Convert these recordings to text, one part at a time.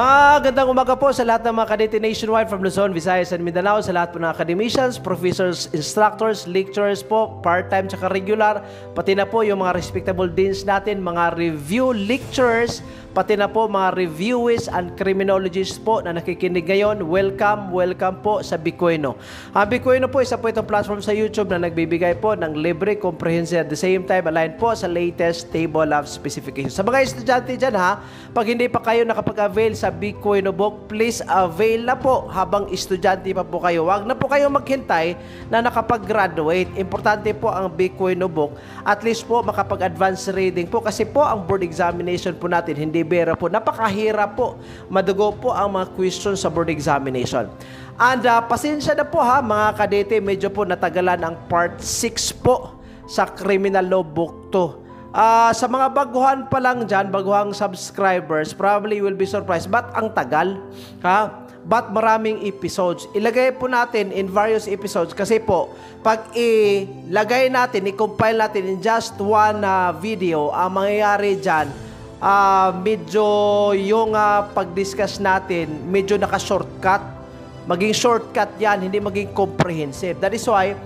Magandang umaga po sa lahat ng mga kadete nationwide from Luzon, Visayas, and Mindanao, sa lahat po ng academicians, professors, instructors, lecturers po, part-time tsaka regular, pati na po yung mga respectable deans natin, mga review lecturers, pati na po mga reviewists and criminologists po na nakikinig ngayon. Welcome, welcome po sa Bicueno. Ang Bicueno po, isa po itong platform sa YouTube na nagbibigay po ng libre, comprehensive, at the same time, align po sa latest table of specifications. Sa mga estudyante dyan ha, pag hindi pa kayo nakapag-avail sa Bicueno book, please avail na po habang estudyante pa po kayo. Huwag na po kayo maghintay na nakapag-graduate. Importante po ang Bicueno book. At least po makapag-advance reading po kasi po ang board examination po natin, hindi bera po. Napakahirap po. Madugo po ang mga questions sa board examination. And pasensya na po ha mga kadete, medyo po natagalan ang part 6 po sa Criminal Law Book 2. Sa mga baguhan pa lang dyan, baguhang subscribers, probably will be surprised. Ba't ang tagal? Ha? Ba't maraming episodes? Ilagay po natin in various episodes kasi po, pag ilagay natin, i-compile natin in just one video, ang mangyayari dyan, medyo yung pag-discuss natin, medyo naka-shortcut. Maging shortcut yan, hindi maging comprehensive. That is why,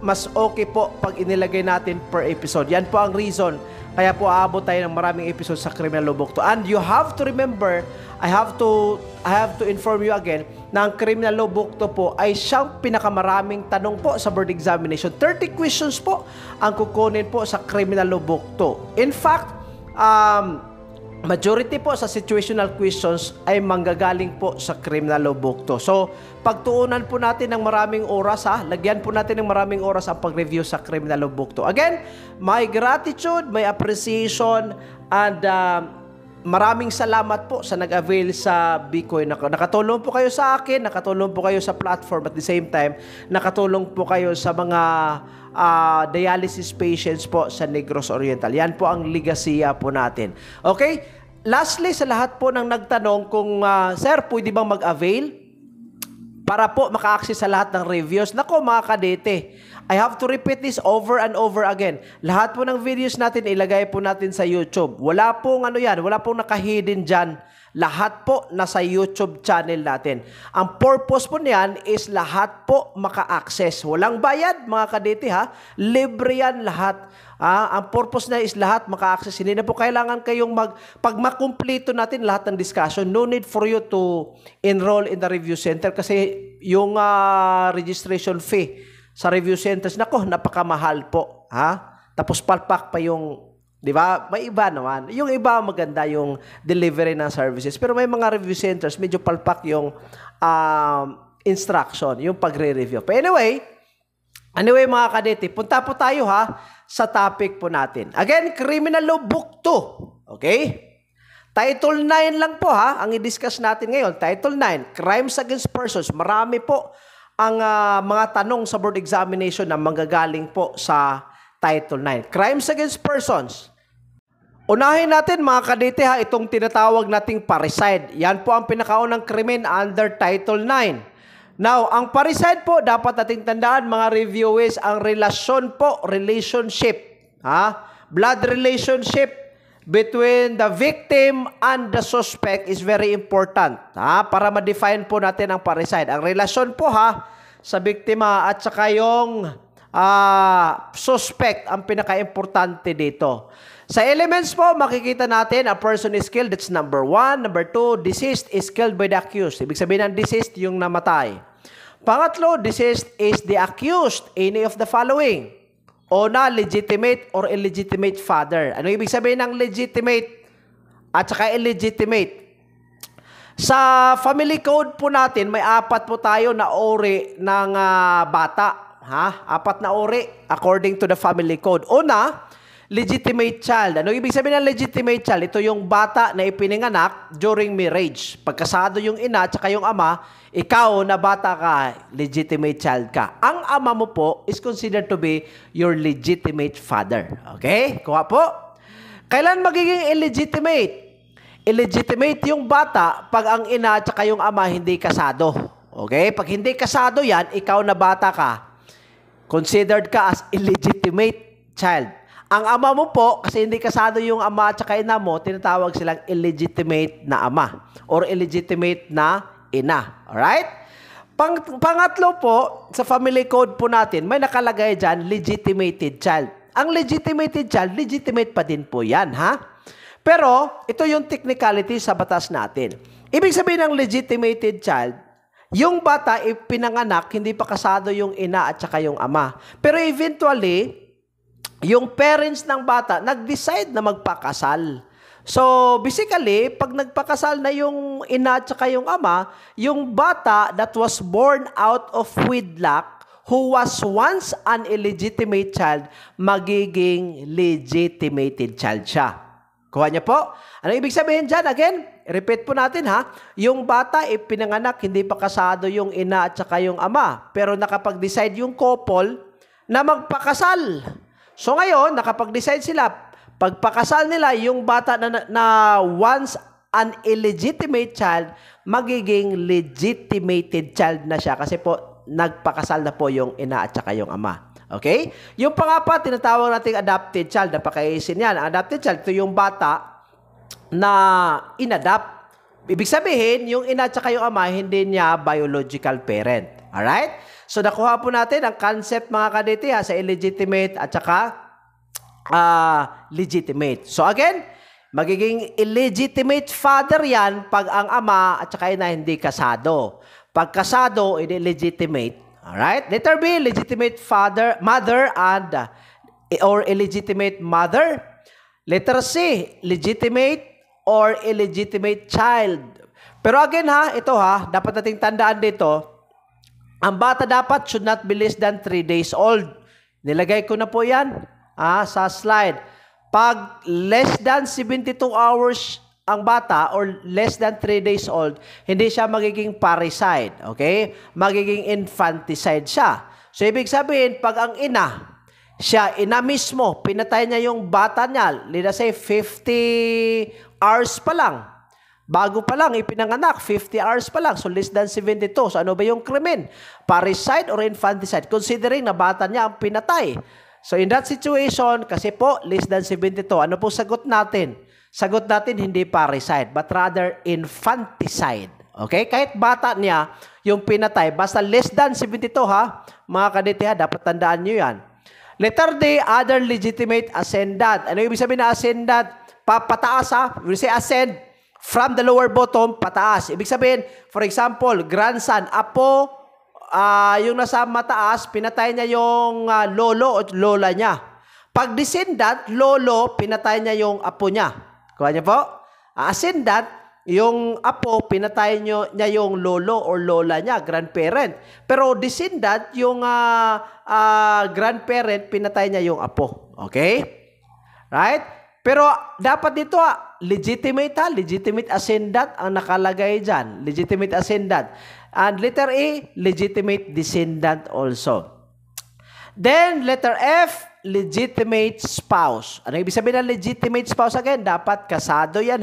mas okay po pag inilagay natin per episode. Yan po ang reason. Kaya po aabot tayo ng maraming episodes sa Criminal Law Book 2. And you have to remember, I have to inform you again, na ang Criminal Law Book 2 po ay siyang pinakamaraming tanong po sa board examination. 30 questions po ang kukunin po sa Criminal Law Book 2. In fact, majority po sa situational questions ay manggagaling po sa Criminal Law Book 2. So, pagtuunan po natin ng maraming oras lagyan po natin ng maraming oras ang pag-review sa Criminal Law Book 2. Again, my gratitude, my appreciation, and maraming salamat po sa nag-avail sa Bicueno. Nakatulong po kayo sa akin, nakatulong po kayo sa platform, at the same time, nakatulong po kayo sa mga dialysis patients po sa Negros Oriental. Yan po ang ligasiya po natin. Okay? Lastly, sa lahat po ng nagtanong kung, Sir, pwede bang mag-avail para po maka-access sa lahat ng reviews? Nako mga kadete, I have to repeat this over and over again. Lahat po ng videos natin, ilagay po natin sa YouTube. Wala pong wala pong naka-hidden dyan. Lahat po nasa YouTube channel natin. Ang purpose po niyan is lahat po maka-access. Walang bayad mga kadete ha. Libre yan lahat. Ang purpose na is lahat maka-access. Hindi na po kailangan kayong pag makumpleto natin lahat ng discussion, no need for you to enroll in the review center kasi yung registration fee sa review centers, nako, napakamahal po. Tapos palpak pa yung, di ba? May iba naman. Yung iba maganda yung delivery ng services. Pero may mga review centers, medyo palpak yung instruction, yung pagre-review. But anyway mga kadete, punta po tayo sa topic po natin. Again, Criminal Law Book 2. Okay? Title 9 lang po ang i-discuss natin ngayon. Title 9, Crimes Against Persons. Marami po ang mga tanong sa board examination na manggagaling po sa Title 9. Crimes Against Persons. Unahin natin mga kadete itong tinatawag nating parricide. Yan po ang pinakaunang krimen under Title 9. Now, ang parricide po, dapat nating tandaan mga reviewees, ang relationship, blood relationship between the victim and the suspect is very important. Para ma-define po natin ang parricide. Ang relasyon po sa biktima at saka yung suspect ang pinaka-importante dito. Sa elements po, makikita natin a person is killed. That's number 1. Number 2, deceased is killed by the accused. Ibig sabihin ng deceased, yung namatay. Pangatlo, deceased is the accused. Any of the following. Una, legitimate or illegitimate father. Ano ibig sabihin ng legitimate at saka illegitimate? Sa family code po natin, may 4 po tayo na uri ng bata. 4 na uri according to the family code. Una, legitimate child. Ano ibig sabihin ng legitimate child? Ito yung bata na ipinanganak during marriage. Pagkasado yung ina at saka yung ama, ikaw na bata ka, legitimate child ka. Ang ama mo po is considered to be your legitimate father. Okay? Kuha po. Kailan magiging illegitimate? Illegitimate yung bata pag ang ina at saka yung ama hindi kasado. Okay? Pag hindi kasado yan, ikaw na bata ka, considered ka as illegitimate child. Ang ama mo po, kasi hindi kasado yung ama at saka ina mo, tinatawag silang illegitimate na ama or illegitimate na ina. Alright? Pangatlo po, sa family code po natin, may nakalagay dyan, legitimated child. Ang legitimated child, legitimate pa din po yan, ha? Pero, ito yung technicality sa batas natin. Ibig sabihin ng legitimated child, yung bata ipinanganak, hindi pa kasado yung ina at saka yung ama. Pero eventually, yung parents ng bata nag-decide na magpakasal. So, basically, pag nagpakasal na yung ina at saka yung ama, yung bata that was born out of wedlock, who was once an illegitimate child, magiging legitimated child siya. Kuha niya po? Ano ibig sabihin dyan? Again, repeat po natin ha. Yung bata ipinanganak, hindi pa kasado yung ina at saka yung ama. Pero nakapag-decide yung couple na magpakasal. So ngayon, nakapag-decide sila, pagpakasal nila, yung bata na once an illegitimate child, magiging legitimated child na siya. Kasi po, nagpakasal na po yung ina at saka yung ama. Okay? Yung pangapat, tinatawag nating adopted child. Napakaisin yan. Adopted child, ito yung bata na inadapt. Ibig sabihin, yung ina at saka yung ama, hindi niya biological parent. Alright? So, nakuha po natin ang concept, mga kadete, sa illegitimate at saka legitimate. So, again, magiging illegitimate father yan pag ang ama at saka ina hindi kasado. Pag kasado, illegitimate. Alright? Letter B, legitimate father, mother, and or illegitimate mother. Letter C, legitimate or illegitimate child. Pero again ito dapat nating tandaan dito, ang bata dapat should not be less than 3 days old. Nilagay ko na po yan sa slide. Pag less than 72 hours ang bata or less than 3 days old, hindi siya magiging parricide. Okay? Magiging infanticide siya. So, ibig sabihin, pag ang ina mismo, pinatay niya yung bata niya, let's say 50 hours pa lang. Bago pa lang, ipinanganak, 50 hours pa lang. So, less than 72. So, ano ba yung krimen? Parricide or infanticide? Considering na bata niya ang pinatay. So, in that situation, kasi po, less than 72, ano po sagot natin? Sagot natin, hindi parricide, but rather infanticide. Okay? Kahit bata niya, yung pinatay, basta less than 72 mga kadete dapat tandaan nyo yan. Letter D, other legitimate ascendant. Ano ibig sabihin na ascendant? Pataas We say ascend from the lower bottom, pataas. Ibig sabihin, for example, grandson, apo, yung nasa mataas, pinatay niya yung lolo o lola niya. Pag descendant, lolo, pinatay niya yung apo niya. Kuha niyo po? Ascendant, yung apo, pinatay niya yung lolo or lola niya, grandparent. Pero descendant, yung grandparent, pinatay niya yung apo. Okay? Right? Pero dapat dito, legitimate ascendant ang nakalagay dyan. Legitimate ascendant. And letter A, legitimate descendant also. Then, letter F, legitimate spouse. Ano ibig sabihin ng legitimate spouse again? Dapat kasado yan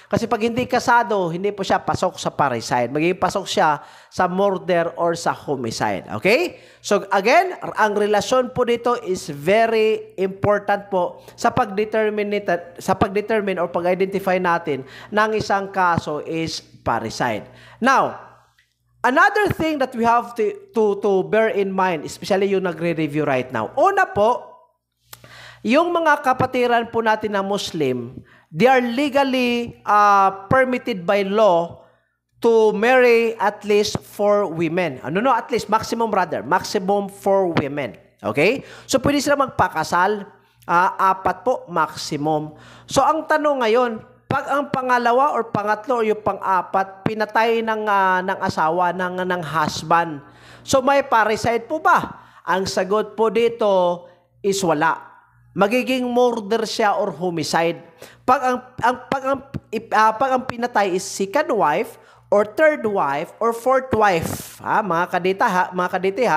Kasi pag hindi kasado, hindi po siya pasok sa parricide. Magiging pasok siya sa murder or sa homicide. Okay? So again, ang relasyon po dito is very important po sa pag-determine or pag-identify natin ng isang kaso is parricide. Now, another thing that we have to bear in mind, especially yung nagre-review right now. Una po, yung mga kapatiran po natin na Muslim, they are legally permitted by law to marry at least 4 women. At least, maximum 4 women. Okay? So, pwede sila magpakasal, 4 po, maximum. So, ang tanong ngayon, pag ang pangalawa or pangatlo or yung pang-apat, pinatay ng asawa, ng husband. So, may parricide po ba? Ang sagot po dito is wala. Magiging murder siya or homicide. Pag ang pinatay is second wife or third wife or fourth wife, mga kadete.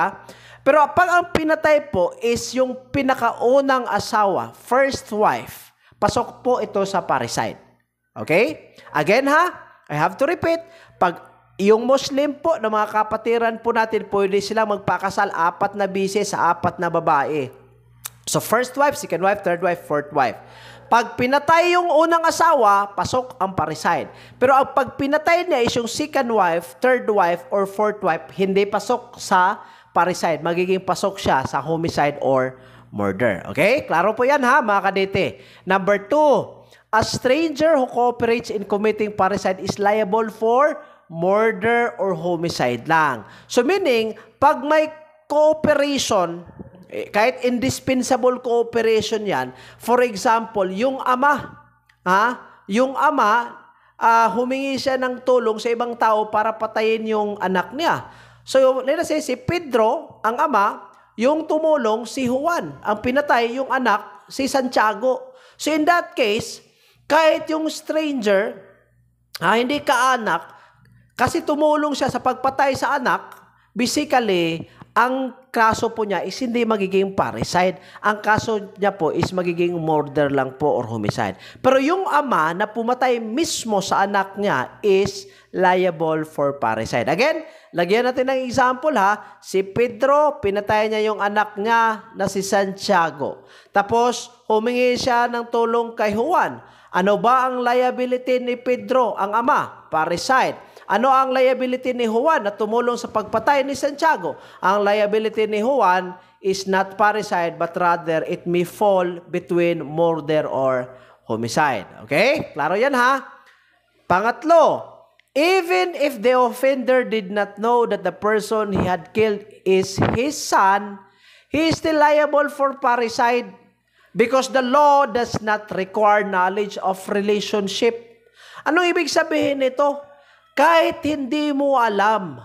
Pero pag ang pinatay po is yung pinakaunang asawa, first wife, pasok po ito sa parricide. Okay? Again I have to repeat, pag yung Muslim po na mga kapatiran po natin, pwede sila magpakasal 4 na bisis sa 4 na babae. So first wife, second wife, third wife, fourth wife. Pag pinatay yung unang asawa, pasok ang parricide. Pero pag pinatay niya is yung second wife, third wife, or fourth wife, hindi pasok sa parricide. Magiging pasok siya sa homicide or murder. Okay? Klaro po yan ha, mga kadete. Number 2, a stranger who cooperates in committing parricide is liable for murder or homicide lang. So meaning, pag may cooperation, kahit indispensable cooperation yan, for example, yung ama, humingi siya ng tulong sa ibang tao para patayin yung anak niya. So, let's say, si Pedro, ang ama, yung tumulong si Juan. Ang pinatay yung anak, si Santiago. So, in that case, kahit yung stranger, hindi kaanak, kasi tumulong siya sa pagpatay sa anak, basically, ang kaso po niya is hindi magiging parricide. Ang kaso niya po is magiging murder lang po or homicide. Pero yung ama na pumatay mismo sa anak niya is liable for parricide. Again, lagyan natin ng example ha. Si Pedro, pinatay niya yung anak niya na si Santiago. Tapos, humingi siya ng tulong kay Juan. Ano ba ang liability ni Pedro, ang ama? Parricide. Ano ang liability ni Juan na tumulong sa pagpatay ni Santiago? Ang liability ni Juan is not parricide but rather it may fall between murder or homicide. Okay? Klaro yan ha? Pangatlo, even if the offender did not know that the person he had killed is his son, he is still liable for parricide because the law does not require knowledge of relationship. Anong ibig sabihin nito? Kahit hindi mo alam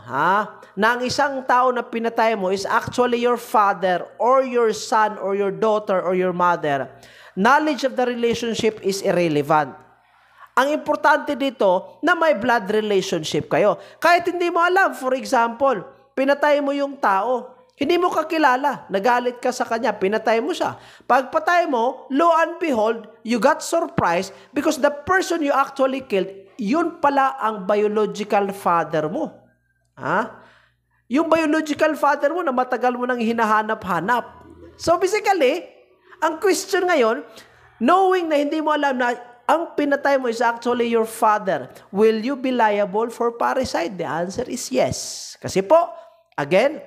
na ang isang tao na pinatay mo is actually your father or your son or your daughter or your mother, knowledge of the relationship is irrelevant. Ang importante dito na may blood relationship kayo. Kahit hindi mo alam, for example, pinatay mo yung tao, hindi mo kakilala, nagalit ka sa kanya, pinatay mo siya. Pagpatay mo, lo and behold, you got surprised because the person you actually killed, yun pala ang biological father mo. Yung biological father mo na matagal mo nang hinahanap-hanap. So basically, ang question ngayon, knowing na hindi mo alam na ang pinatay mo is actually your father, will you be liable for parricide? The answer is yes. Kasi po, again,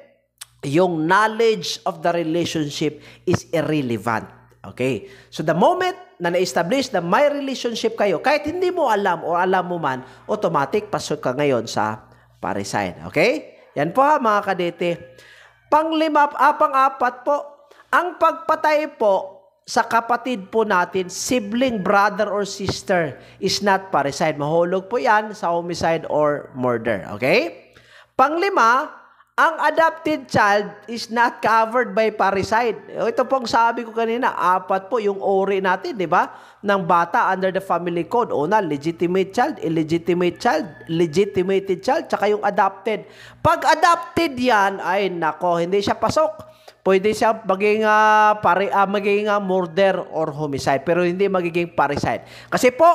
yung knowledge of the relationship is irrelevant. Okay? So the moment na na-establish na may relationship kayo, kahit hindi mo alam o alam mo man, automatic pasok ka ngayon sa parricide. Okay? Yan po ha mga kadete. Pang-apat po, ang pagpatay po sa kapatid po natin, sibling, brother or sister is not parricide. Mahulog po yan sa homicide or murder. Okay? Pang-5, ang adopted child is not covered by parricide. Ito pong sabi ko kanina, 4 po yung uri natin, di ba? Ng bata under the family code. Una, legitimate child, illegitimate child, legitimated child, tsaka yung adopted. Pag adopted yan, ay nako, hindi siya pasok. Pwede siya maging, murder or homicide, pero hindi magiging parricide. Kasi po,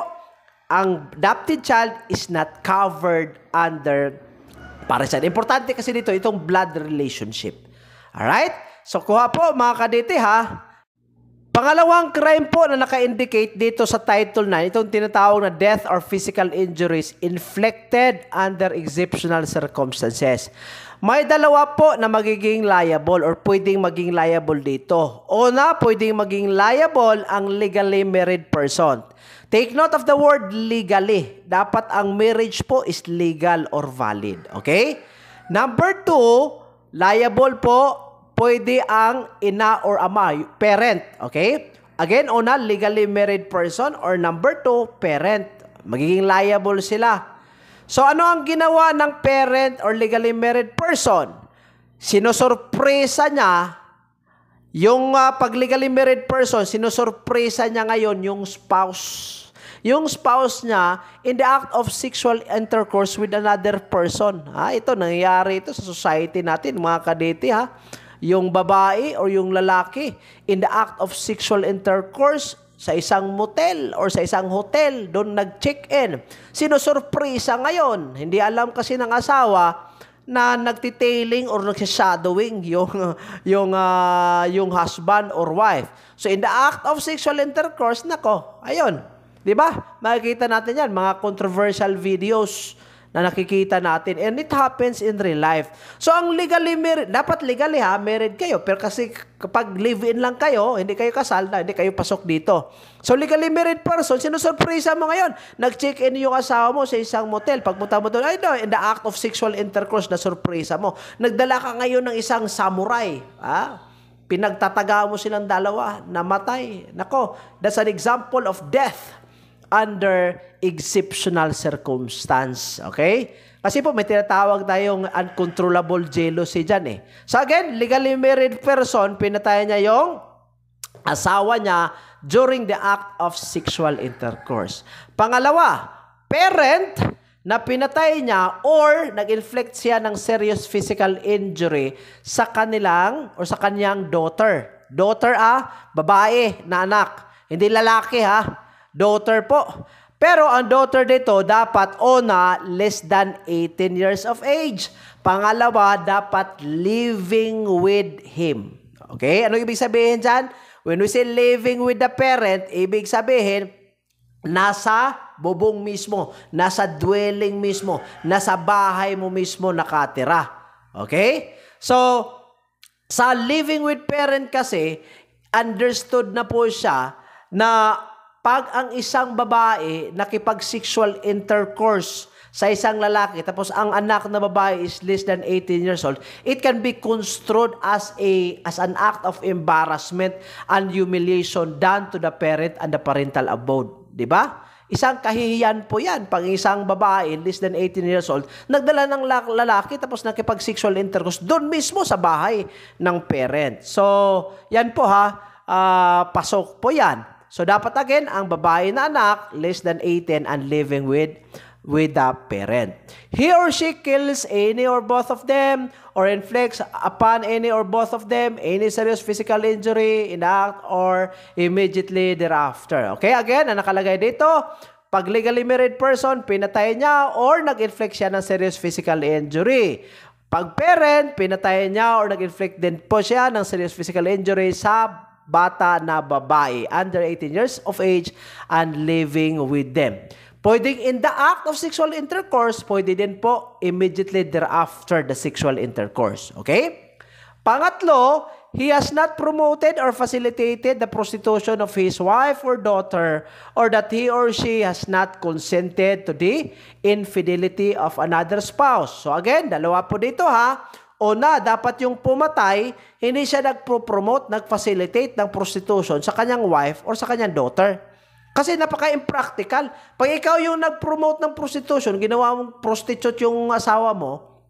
ang adopted child is not covered under parricide. Importante kasi dito, itong blood relationship. Alright? So, kuha po mga kadete ha. Pangalawang crime po na naka-indicate dito sa Title 9, itong tinatawag na death or physical injuries inflicted under exceptional circumstances. May dalawa po na magiging liable or pwedeng maging liable dito. Una, pwedeng maging liable ang legally married person. Take note of the word legally. Dapat ang marriage po is legal or valid. Okay? Number 2, liable po, pwede ang ina or ama, parent. Okay? Again, una, legally married person or number 2, parent. Magiging liable sila. So, ano ang ginawa ng parent or legally married person? Sinusurpresa niya yung pag legally married person, sinusurpresa niya ngayon yung spouse. Yung spouse niya in the act of sexual intercourse with another person. Ito, nangyayari ito sa society natin, mga kadete ha. Yung babae or yung lalaki in the act of sexual intercourse sa isang motel or sa isang hotel, doon nag-check-in. Sinusurpresa ngayon. Hindi alam kasi ng asawa na nagtitailing or nagsishadowing yung husband or wife. So in the act of sexual intercourse, nako, ayun. 'Di ba? Makikita natin 'yan, mga controversial videos na nakikita natin, and it happens in real life. So ang legally married, dapat legally married kayo, pero kasi kapag live-in lang kayo, hindi kayo kasal na, hindi kayo pasok dito. So legally married person, sinusurpresa mo ngayon, nag-check-in yung asawa mo sa isang motel, pagpunta mo doon, ay no, in the act of sexual intercourse na surpresa mo, nagdala ka ngayon ng isang samurai, pinagtataga mo silang dalawa, namatay. Nako, that's an example of death under exceptional circumstance. Okay? Kasi po may tinatawag tayong uncontrollable jealousy dyan eh. So again, legally married person, pinatay niya yung asawa niya during the act of sexual intercourse. Pangalawa, parent na pinatay niya or nag-inflict siya ng serious physical injury sa kanilang or sa kanyang daughter. Daughter babae na anak. Hindi lalaki Daughter po. Pero ang daughter dito dapat less than 18 years of age. Pangalawa, dapat living with him. Okay? Ano ibig sabihin dyan? When we say living with the parent, ibig sabihin, nasa bubong mismo, nasa dwelling mismo, nasa bahay mo mismo nakatira. Okay? So, sa living with parent kasi, understood na po siya na pag ang isang babae nakipag-sexual intercourse sa isang lalaki, tapos ang anak na babae is less than 18 years old, it can be construed as an act of embarrassment and humiliation done to the parent and the parental abode. Diba? Isang kahihiyan po yan. Pag isang babae, less than 18 years old, nagdala ng lalaki tapos nakipag-sexual intercourse doon mismo sa bahay ng parent. So, yan po pasok po yan. So, dapat again, ang babae na anak, less than 18 and living with the parent. He or she kills any or both of them or inflicts upon any or both of them any serious physical injury in the act or immediately thereafter. Okay, again, ang nakalagay dito, pag legally married person, pinatay niya or nag-inflict siya ng serious physical injury. Pag parent, pinatay niya or nag-inflict din po siya ng serious physical injury sa bata na babae under 18 years of age and living with them. Pwedeng in the act of sexual intercourse, pwede din po immediately thereafter the sexual intercourse. Okay? Pangatlo, he has not promoted or facilitated the prostitution of his wife or daughter, or that he or she has not consented to the infidelity of another spouse. So again, dalawa po dito dapat yung pumatay, hindi siya nagpo-promote, nag-facilitate ng prostitution sa kanyang wife or sa kanyang daughter. Kasi napaka-impractical. Pag ikaw yung nag-promote ng prostitution, ginawa mong prostitute yung asawa mo,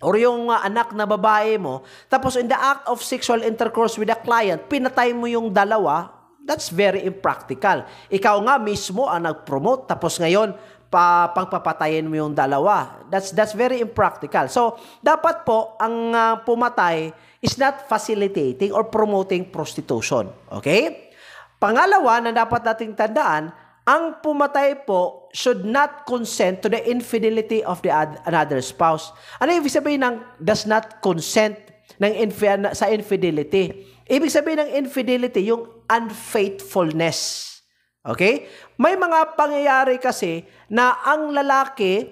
or yung anak na babae mo, tapos in the act of sexual intercourse with a client, pinatay mo yung dalawa, that's very impractical. Ikaw nga mismo ang nag-promote, tapos ngayon, pagpapatayin mo yung dalawa. That's very impractical. So, dapat po, ang pumatay is not facilitating or promoting prostitution. Okay? Pangalawa na dapat nating tandaan, ang pumatay po should not consent to the infidelity of the another spouse. Ano ibig sabihin ng does not consent sa infidelity? Ibig sabihin ng infidelity, yung unfaithfulness. Okay? May mga pangyayari kasi na ang lalaki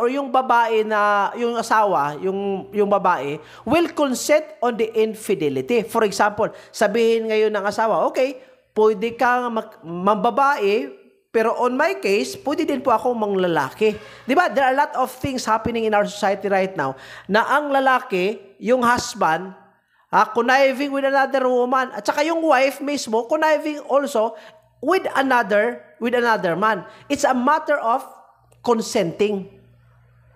or yung babae na, yung asawa, yung babae, will consent on the infidelity. For example, sabihin ngayon ng asawa, okay, pwede kang mambabae, pero on my case, pwede din po ako manglalaki. Diba? There are a lot of things happening in our society right now na ang lalaki, yung husband, conniving with another woman, at saka yung wife mismo, conniving also with another man. It's a matter of consenting.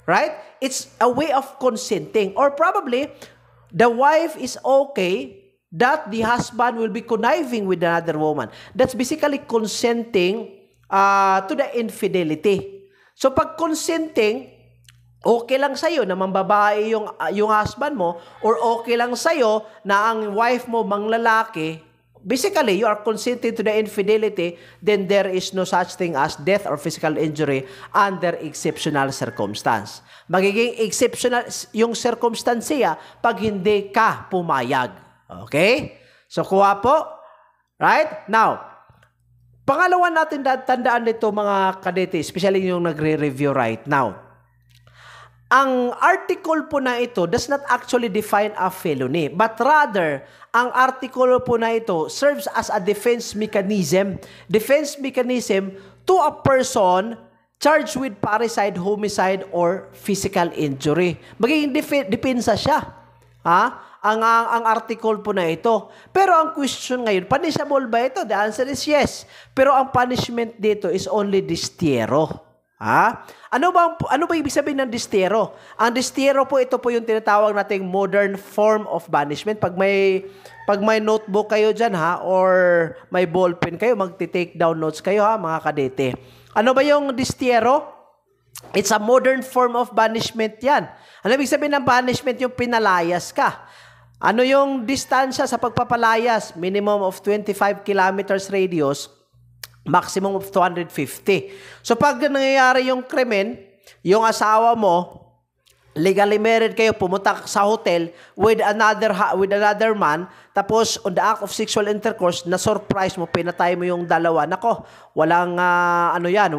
Right? It's a way of consenting. Or probably, the wife is okay that the husband will be conniving with another woman. That's basically consenting to the infidelity. So pag consenting, okay lang sa'yo na mambabae yung husband mo, or okay lang sa'yo na ang wife mo manglalaki, basically, you are consenting to the infidelity, then there is no such thing as death or physical injury under exceptional circumstance. Magiging exceptional yung circumstansya pag hindi ka pumayag. Okay? So, kuha po. Right? Now, pangalawa natin tandaan nito mga kadete, especially yung nagre-review right now. Ang article po na ito does not actually define a felony, but rather, ang article po na ito serves as a defense mechanism to a person charged with parricide, homicide, or physical injury. Magiging depensa siya. Ang article po na ito. Pero ang question ngayon, punishable ba ito? The answer is yes. Pero ang punishment dito is only destierro. Ano ba ibig sabihin ng destierro? Ang destierro po, ito po yung tinatawag nating modern form of banishment. Pag may notebook kayo dyan or may ballpen kayo, magti-take down notes kayo mga kadete. Ano ba yung destierro? It's a modern form of banishment yan. Ano ibig sabihin ng banishment? Yung pinalayas ka. Ano yung distansya sa pagpapalayas? Minimum of 25 kilometers radius, maximum of 250. So pag nangyayari yung krimen, yung asawa mo, legally married kayo, pumunta sa hotel with another man, tapos on the act of sexual intercourse, na-surprise mo, pinatay mo yung dalawa. Nako, walang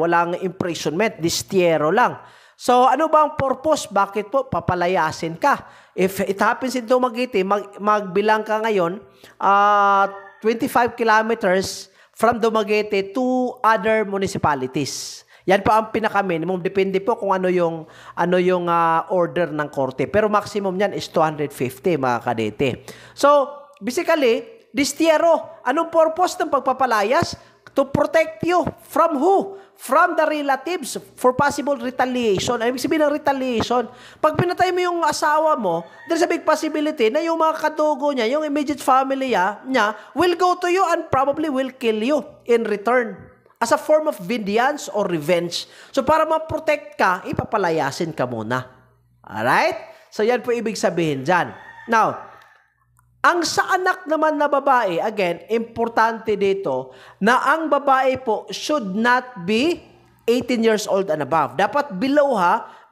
walang imprisonment, destierro lang. So ano ba ang purpose? Bakit po papalayasin ka? If it happens in Dumaguete, magbilang ka ngayon 25 kilometers from Dumaguete to other municipalities. Yan po ang pinaka-minimum. Depende po kung ano yung order ng korte. Pero maximum yan is 250, mga kadete. So, basically, destierro. Anong purpose ng pagpapalayas? To protect you. From who? From the relatives for possible retaliation. Ano ibig sabihin ng retaliation? Pag pinatay mo yung asawa mo, there's a big possibility na yung mga kadugo niya, yung immediate family niya, will go to you and probably will kill you in return as a form of vengeance or revenge. So para ma-protect ka, ipapalayasin ka muna. Alright? So yan po ibig sabihin dyan. Now, ang sa anak naman na babae, again, importante dito na ang babae po should not be 18 years old and above. Dapat below 18.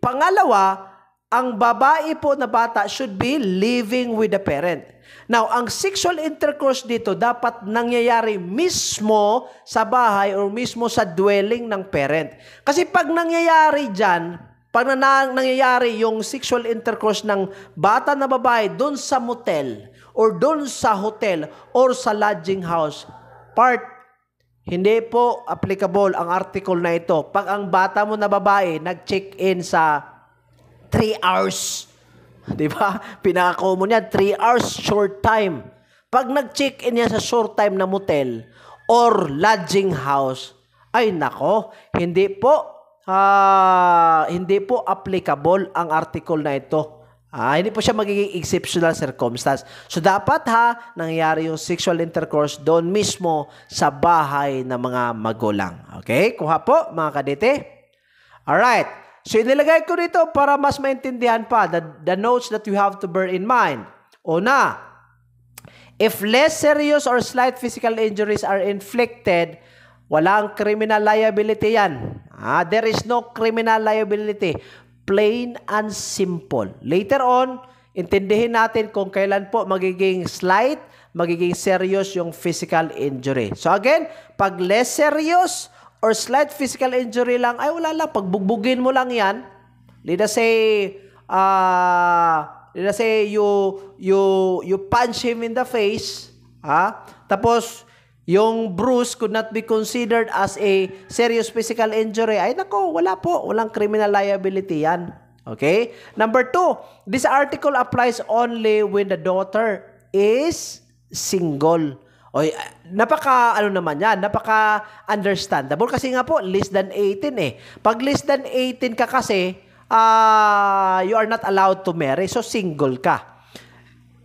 Pangalawa, ang babae po na bata should be living with the parent. Now, ang sexual intercourse dito dapat nangyayari mismo sa bahay or mismo sa dwelling ng parent. Kasi pag nangyayari dyan, pag nangyayari yung sexual intercourse ng bata na babae doon sa motel or doon sa hotel or sa lodging house, hindi po applicable ang article na ito. Pag ang bata mo na babae nag-check-in sa 3 hours, di ba? Pinako mo niya, 3 hours, short time. Pag nag-check-in niya sa short time na motel or lodging house, ay nako, hindi po applicable ang article na ito. Hindi po siya magiging exceptional circumstance. So dapat nangyayari yung sexual intercourse doon mismo sa bahay ng mga magulang. Okay? Kuha po mga kadete. Alright. So inilagay ko dito para mas maintindihan pa the notes that you have to bear in mind. Una, if less serious or slight physical injuries are inflicted, walang criminal liability yan. There is no criminal liability. Plain and simple. Later on, intindihin natin kung kailan po magiging slight, magiging serious yung physical injury. So again, pag less serious or slight physical injury lang, ay wala lang, pagbugbugin mo lang yan. Let us say you punch him in the face, tapos yung bruise could not be considered as a serious physical injury. Ay nako, wala po. Walang criminal liability yan. Okay? Number 2, this article applies only when the daughter is single. Napaka-understandable. Kasi nga po, less than 18 Pag less than 18 ka kasi, you are not allowed to marry. So, single ka.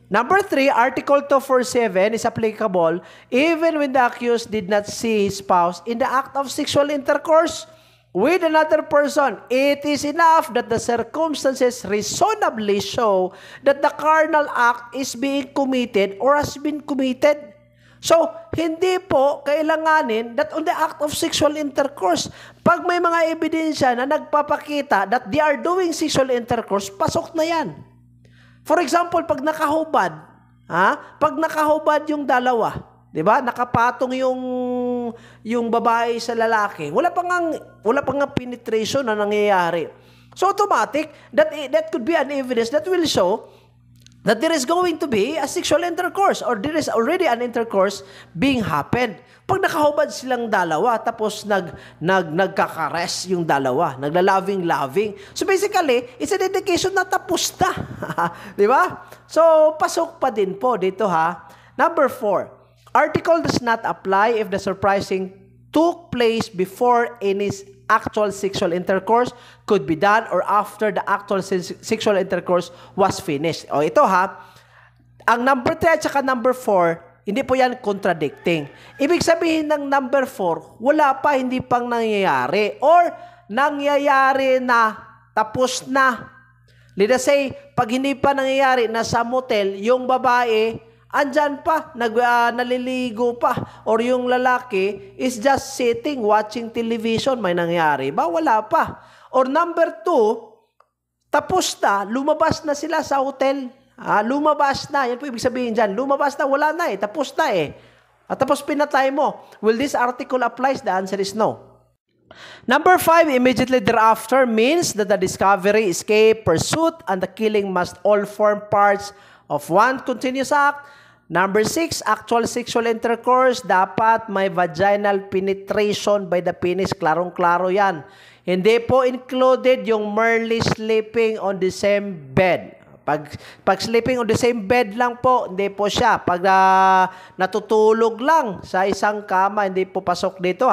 Number 3, Article 247 is applicable even when the accused did not see his spouse in the act of sexual intercourse. with another person, it is enough that the circumstances reasonably show that the carnal act is being committed or has been committed. So, hindi po kailanganin that on the act of sexual intercourse, pag may mga ebidensya na nagpapakita that they are doing sexual intercourse, pasok na yan. For example, pag nakahubad, pag nakahubad yung dalawa, di ba? Nakapatong yung babae sa lalaki. Wala pa nga penetration na nangyayari. So automatic, that could be an evidence that will show that there is going to be a sexual intercourse or there is already an intercourse being happened. Pag nakahubad silang dalawa, tapos nagkakares yung dalawa, naglalaving-laving. So basically, it's an indication na tapos na. Di ba? So, pasok pa din po dito Number 4, article does not apply if the surprising took place before any actual sexual intercourse could be done or after the actual sexual intercourse was finished. O ito ang number 3 at saka number 4, hindi po yan contradicting. Ibig sabihin ng number 4, wala pa, hindi pang nangyayari or nangyayari na, tapos na. Let us say, pag hindi pa nangyayari, nasa motel, yung babae, andyan pa, naliligo pa. Or yung lalaki is just sitting, watching television. May nangyari ba? Wala pa. Or number 2, tapos na, lumabas na sila sa hotel. Lumabas na. Yan po ibig sabihin dyan. Lumabas na, wala na tapos na At tapos pinatay mo. Will this article applies? The answer is no. Number 5, immediately thereafter means that the discovery, escape, pursuit, and the killing must all form parts of one continuous act. Number 6, actual sexual intercourse, dapat may vaginal penetration by the penis. Klarong-klaro yan. Hindi po included yung merely sleeping on the same bed. Pag sleeping on the same bed lang po, hindi po siya. Pag natutulog lang sa isang kama, hindi po pasok dito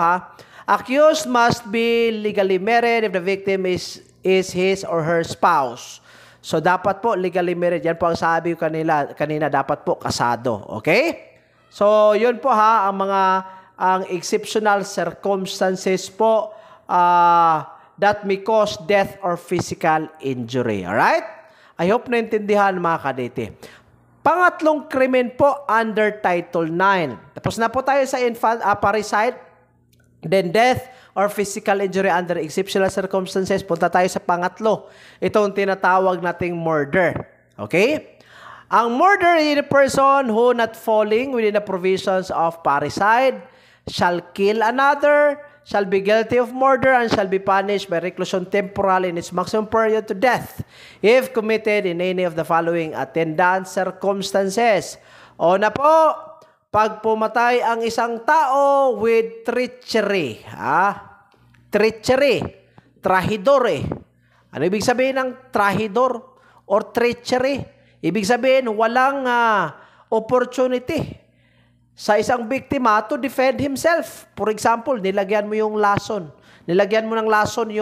Accused must be legally married if the victim is his or her spouse. So, dapat po legally married. Yan po ang sabi ko kanina, dapat po kasado. Okay? So, yun po ang exceptional circumstances po that may cause death or physical injury. Alright? I hope naintindihan mga kadete. Pangatlong krimen po under Title 9. Tapos na po tayo sa parricide. Then death or physical injury under exceptional circumstances. Punta tayo sa pangatlo. Itong tinatawag nating murder. Okay? Ang murder is a person who not falling within the provisions of parricide shall kill another, shall be guilty of murder, and shall be punished by reclusion temporal in its maximum period to death if committed in any of the following attendant circumstances. O na po, pag pumatay ang isang tao with treachery. Treachery. Trahidore. Ano ibig sabihin ng trahidor or treachery? Ibig sabihin, walang opportunity sa isang biktima to defend himself. For example, nilagyan mo yung lason. Nilagyan mo ng lason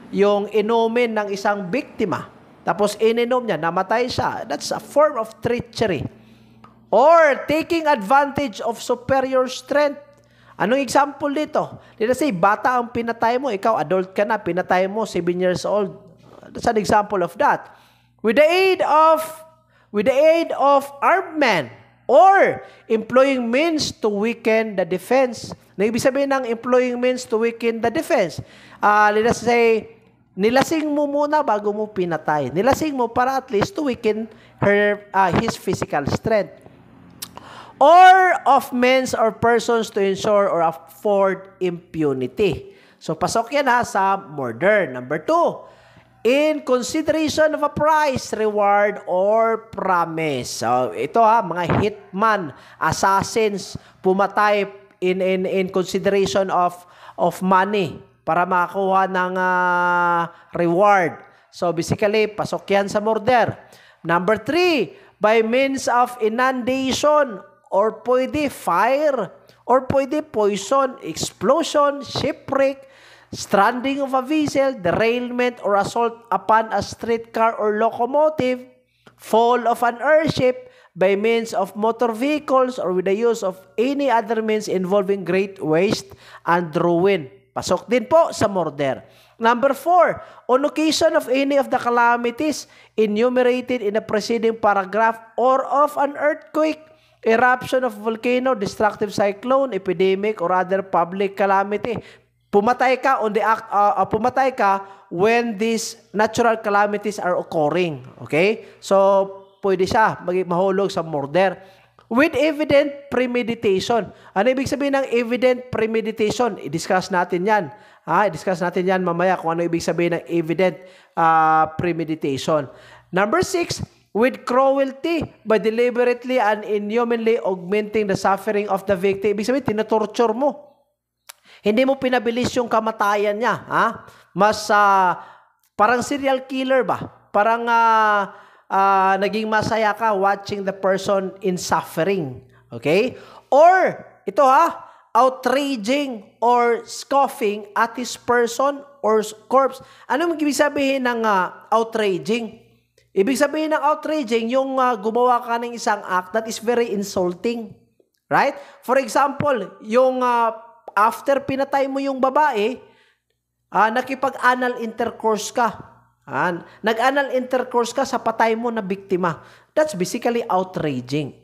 yung inumin ng isang biktima. Tapos ininom niya, namatay siya. That's a form of treachery. Or taking advantage of superior strength. Anong example dito? Let's say, bata ang pinatay mo, ikaw adult ka na, pinatay mo, 7 years old. That's an example of that. With the aid of armed men or employing means to weaken the defense. Na ibig sabihin ng employing means to weaken the defense. Let's say, nilasing mo muna bago mo pinatay. Nilasing mo para at least to weaken his physical strength. Or of men or persons to ensure or afford impunity. So, pasok yan sa murder. Number 2, in consideration of a price, reward, or promise. So, ito mga hitman, assassins, pumatay in consideration of money para makakuha ng reward. So, basically, pasok yan sa murder. Number 3, by means of inundation, or pwede fire, or pwede poison, explosion, shipwreck, stranding of a vessel, derailment or assault upon a streetcar or locomotive, fall of an airship by means of motor vehicles or with the use of any other means involving great waste and ruin. Pasok din po sa murder. Number 4, on occasion of any of the calamities enumerated in the preceding paragraph or of an earthquake, eruption of volcano, destructive cyclone, epidemic, or other public calamity. Pumatay ka on the act, pumatay ka when these natural calamities are occurring. Okay? So, pwede siya mahulog sa murder. With evident premeditation. Ano ibig sabihin ng evident premeditation? I-discuss natin yan. I-discuss natin yan mamaya kung ano ibig sabihin ng evident premeditation. Number 6, with cruelty by deliberately and inhumanly augmenting the suffering of the victim. Ibig sabihin, tinatorture mo. Hindi mo pinabilis yung kamatayan niya. Mas parang serial killer ba? Parang naging masaya ka watching the person in suffering. Okay? Or, ito outraging or scoffing at his person or corpse. Ano ibig sabihin ng outraging? Ibig sabihin ng outraging, yung gumawa ka ng isang act that is very insulting. Right? For example, yung after pinatay mo yung babae, nakipag-anal intercourse ka. Nag-anal intercourse ka sa patay mo na biktima. That's basically outraging.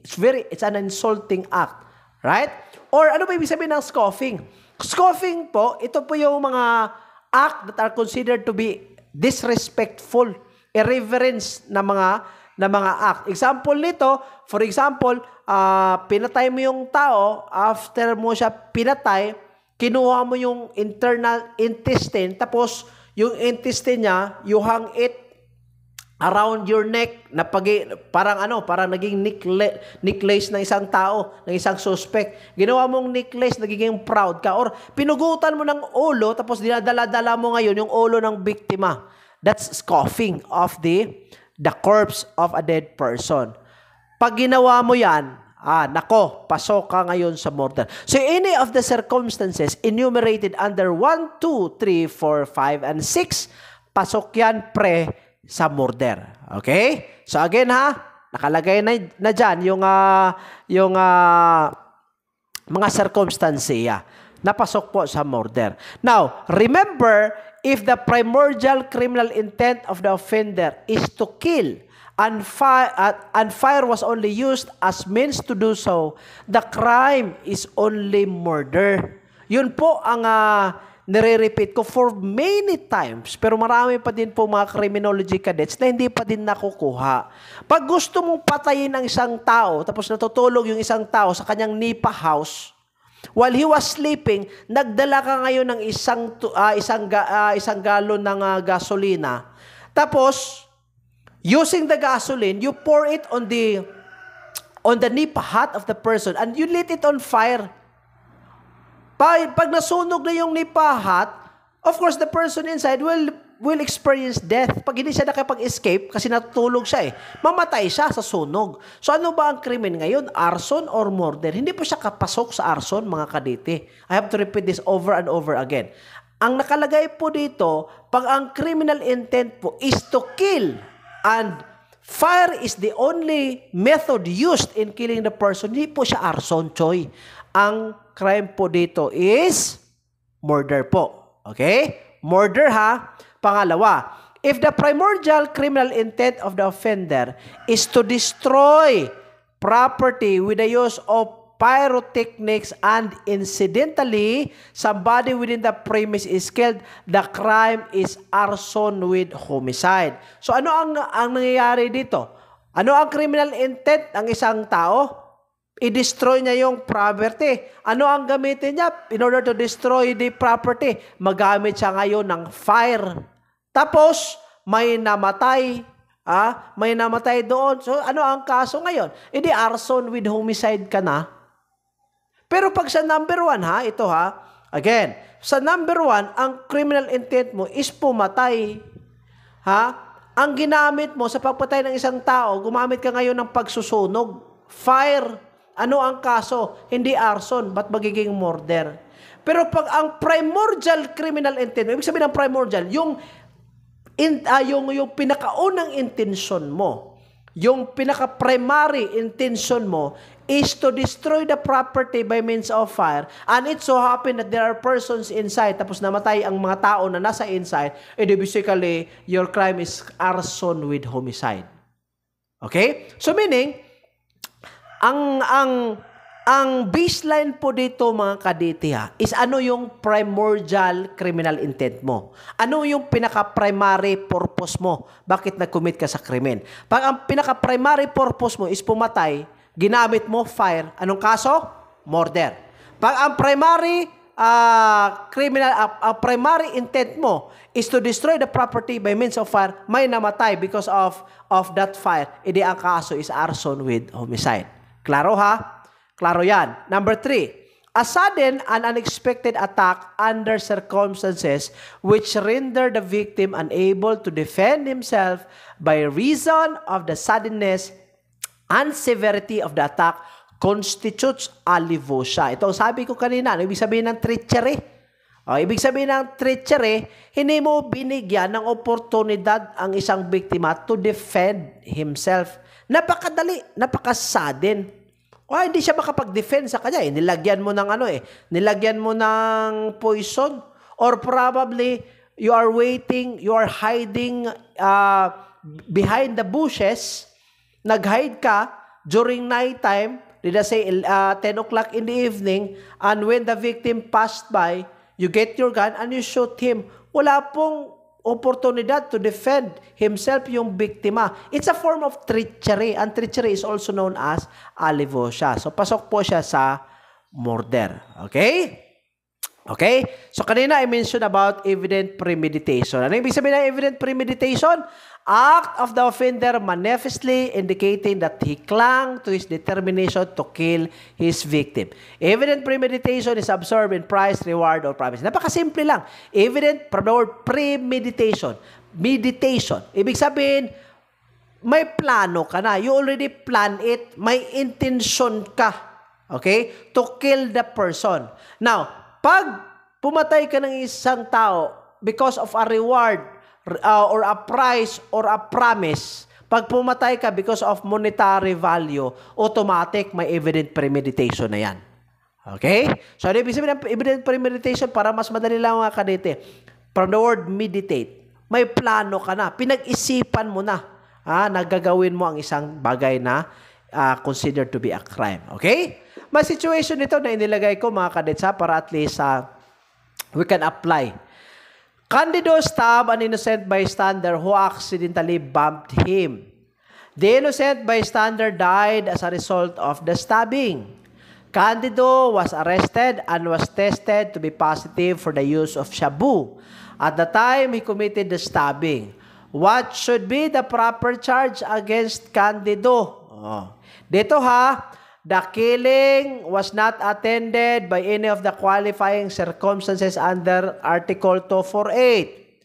It's an insulting act. Right? Or ano ba ibig sabihin ng scoffing? Scoffing po, ito po yung mga act that are considered to be disrespectful, irreverence na mga act. Example nito, for example, pinatay mo yung tao, after mo siya pinatay, kinuha mo yung internal intestine, tapos yung intestine niya, you hang it around your neck, na parang naging necklace ng isang tao, ng isang suspect. Ginawa mong necklace, nagiging proud ka. Or pinugutan mo ng ulo, tapos dinadala-dala mo ngayon yung ulo ng biktima. That's scoffing of the corpse of a dead person. Pag ginawa mo yan, nako, pasok ka ngayon sa murder. So any of the circumstances enumerated under 1, 2, 3, 4, 5, and 6, pasok yan sa murder. Okay? So again nakalagay na dyan yung mga circumstansya na pasok po sa murder. Now, remember, if the primordial criminal intent of the offender is to kill and fire was only used as means to do so, the crime is only murder. Yun po ang nire-repeat ko for many times, pero marami pa din po mga criminology cadets na hindi pa din nakukuha. Pag gusto mong patayin ang isang tao, tapos natutulog yung isang tao sa kanyang nipa house, while he was sleeping, nagdala ka ngayon ng isang galon ng gasolina. Tapos, using the gasoline, you pour it on the nipa hut of the person and you lit it on fire. Pag nasunog na yung nipa hut, of course, the person inside will experience death. Pag hindi siya nakapag-escape, kasi natutulog siya mamatay siya sa sunog. So ano ba ang krimen ngayon? Arson or murder? Hindi po siya kapasok sa arson, mga kadete. I have to repeat this over and over again. Ang nakalagay po dito, pag ang criminal intent po is to kill and fire is the only method used in killing the person, hindi po siya arson, Choy. Ang crime po dito is murder po. Okay? Murder Pangalawa, if the primordial criminal intent of the offender is to destroy property with the use of pyrotechnics and incidentally somebody within the premise is killed, the crime is arson with homicide. So ano ang nangyayari dito? Ano ang criminal intent ng isang tao? I-destroy niya yung property. Ano ang gamitin niya? In order to destroy the property, magamit siya ngayon ng fire. Tapos, may namatay. May namatay doon. So, ano ang kaso ngayon? Hindi arson with homicide ka na. Pero pag sa number 1, ito again, sa number 1, ang criminal intent mo is pumatay. Ang ginamit mo sa pagpatay ng isang tao, gumamit ka ngayon ng pagsusunog. Fire. Ano ang kaso? Hindi arson, but magiging murder. Pero pag ang primordial criminal intent, ibig sabihin ng primordial, yung pinakaunang intention mo yung pinaka-primary intention mo is to destroy the property by means of fire, and it so happen that there are persons inside, tapos namatay ang mga tao na nasa inside, edi basically, your crime is arson with homicide. Okay? So meaning, ang baseline po dito mga kadete is ano yung primordial criminal intent mo? Ano yung pinaka-primary purpose mo? Bakit nag-commit ka sa krimen? Pag ang pinaka-primary purpose mo is pumatay, ginamit mo fire, anong kaso? Murder. Pag ang primary primary intent mo is to destroy the property by means of fire, may namatay because of that fire, edi ang kaso is arson with homicide. Klaro ha? Klaro yan. Number 3, a sudden and unexpected attack under circumstances which render the victim unable to defend himself by reason of the suddenness and severity of the attack constitutes alevosya. Ito ang sabi ko kanina. Ano ibig sabihin ng treachery? Ibig sabihin ng treachery, hindi mo binigyan ng oportunidad ang isang biktima to defend himself. Napakadali, napaka-sudden. Hindi siya makapag-defend sa kanya. Nilagyan mo ng nilagyan mo ng poison, or probably you are waiting, you are hiding behind the bushes. Nag-hide ka during night time, let's say 10 o'clock in the evening, and when the victim passed by, you get your gun and you shoot him. Wala pong oportunidad to defend himself yung biktima. It's a form of treachery, and treachery is also known as alevosya. So, pasok po siya sa murder. Okay? Okay? So, kanina I mentioned about evident premeditation. Ano ibig sabihin ng evident premeditation? Act of the offender manifestly indicating that he clung to his determination to kill his victim. Evident premeditation is observed in price, reward, or promise. Napakasimple lang. Evident from the word premeditation. Meditation. Ibig sabihin, may plano ka na. You already plan it. May intention ka. Okay? To kill the person. Now, pag pumatay ka ng isang tao because of a reward, or a price, or a promise, pag pumatay ka because of monetary value, automatic may evident premeditation na yan. Okay? So, ano ibig sabihin ng evident premeditation? Para mas madali lang mga kadete. From the word meditate. May plano ka na. Pinag-isipan mo na. Nagagawin mo ang isang bagay na considered to be a crime. Okay? May situation nito na inilagay ko mga kadetsa para at least we can apply. Candido stabbed an innocent bystander who accidentally bumped him. The innocent bystander died as a result of the stabbing. Candido was arrested and was tested to be positive for the use of shabu at the time he committed the stabbing. What should be the proper charge against Candido? Dito the killing was not attended by any of the qualifying circumstances under Article 248.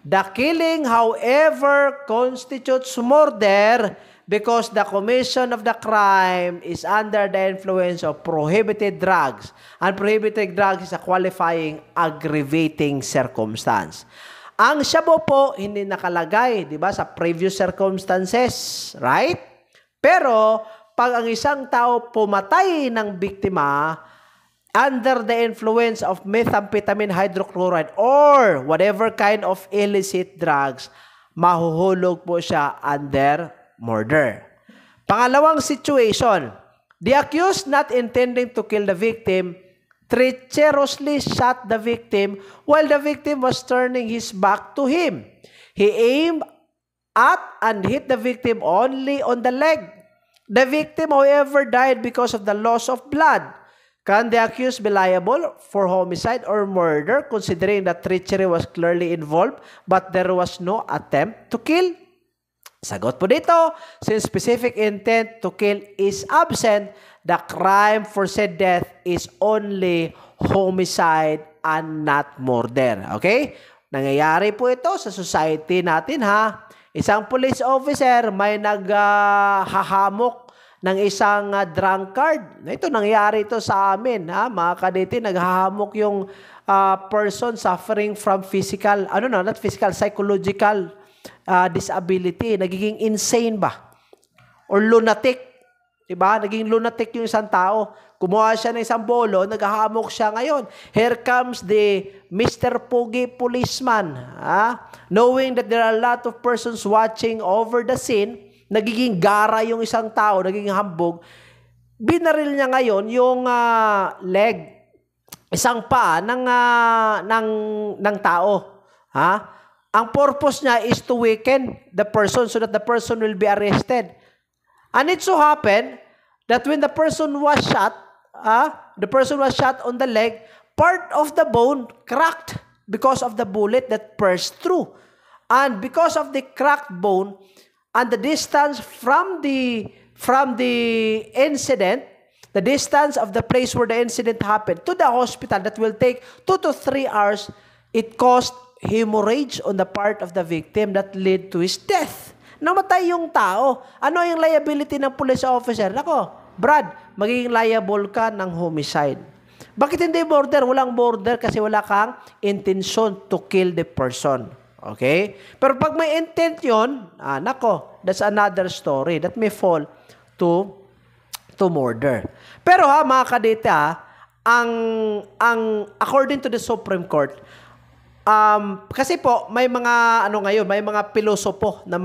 The killing, however, constitutes murder because the commission of the crime is under the influence of prohibited drugs. And prohibited drugs is a qualifying aggravating circumstance. Ang shabu po, hindi nakalagay, di ba, sa previous circumstances, right? Pero, pag ang isang tao pumatay ng biktima under the influence of methamphetamine hydrochloride or whatever kind of illicit drugs, mahuhulog po siya under murder. Pangalawang situation, the accused not intending to kill the victim treacherously shot the victim while the victim was turning his back to him. He aimed at and hit the victim only on the leg. The victim, however, died because of the loss of blood. Can the accused be liable for homicide or murder considering that treachery was clearly involved but there was no attempt to kill? Sagot po dito, since specific intent to kill is absent, the crime for said death is only homicide and not murder. Okay? Nangyayari po ito sa society natin Isang police officer may naghahamok ng isang drunkard. Ito, nangyari ito sa amin. Mga kadete, naghahamok yung person suffering from physical, not physical, psychological disability. Nagiging insane ba? or lunatic. Diba? Naging lunatic yung isang tao. Kumuha siya ng isang bolo, naghahamok siya ngayon. Here comes the Mr. Pogi policeman. Knowing that there are a lot of persons watching over the scene, nagiging gara yung isang tao, nagiging hambog. Binaril niya ngayon yung leg, isang paa ng tao. Ang purpose niya is to weaken the person so that the person will be arrested. And it so happened that when the person was shot on the leg, part of the bone cracked because of the bullet that pierced through. And because of the cracked bone and the distance from the incident, the distance of the place where the incident happened to the hospital that will take 2 to 3 hours, it caused hemorrhage on the part of the victim that led to his death. Namatay yung tao. Ano yung liability ng police officer? Nako, Brad, magiging liable ka ng homicide. Bakit hindi murder? Walang murder kasi wala kang intention to kill the person. Okay? Pero pag may intent yun, nako, that's another story that may fall to murder. Pero mga kadete, ang according to the Supreme Court, kasi po may mga may mga pilosopo na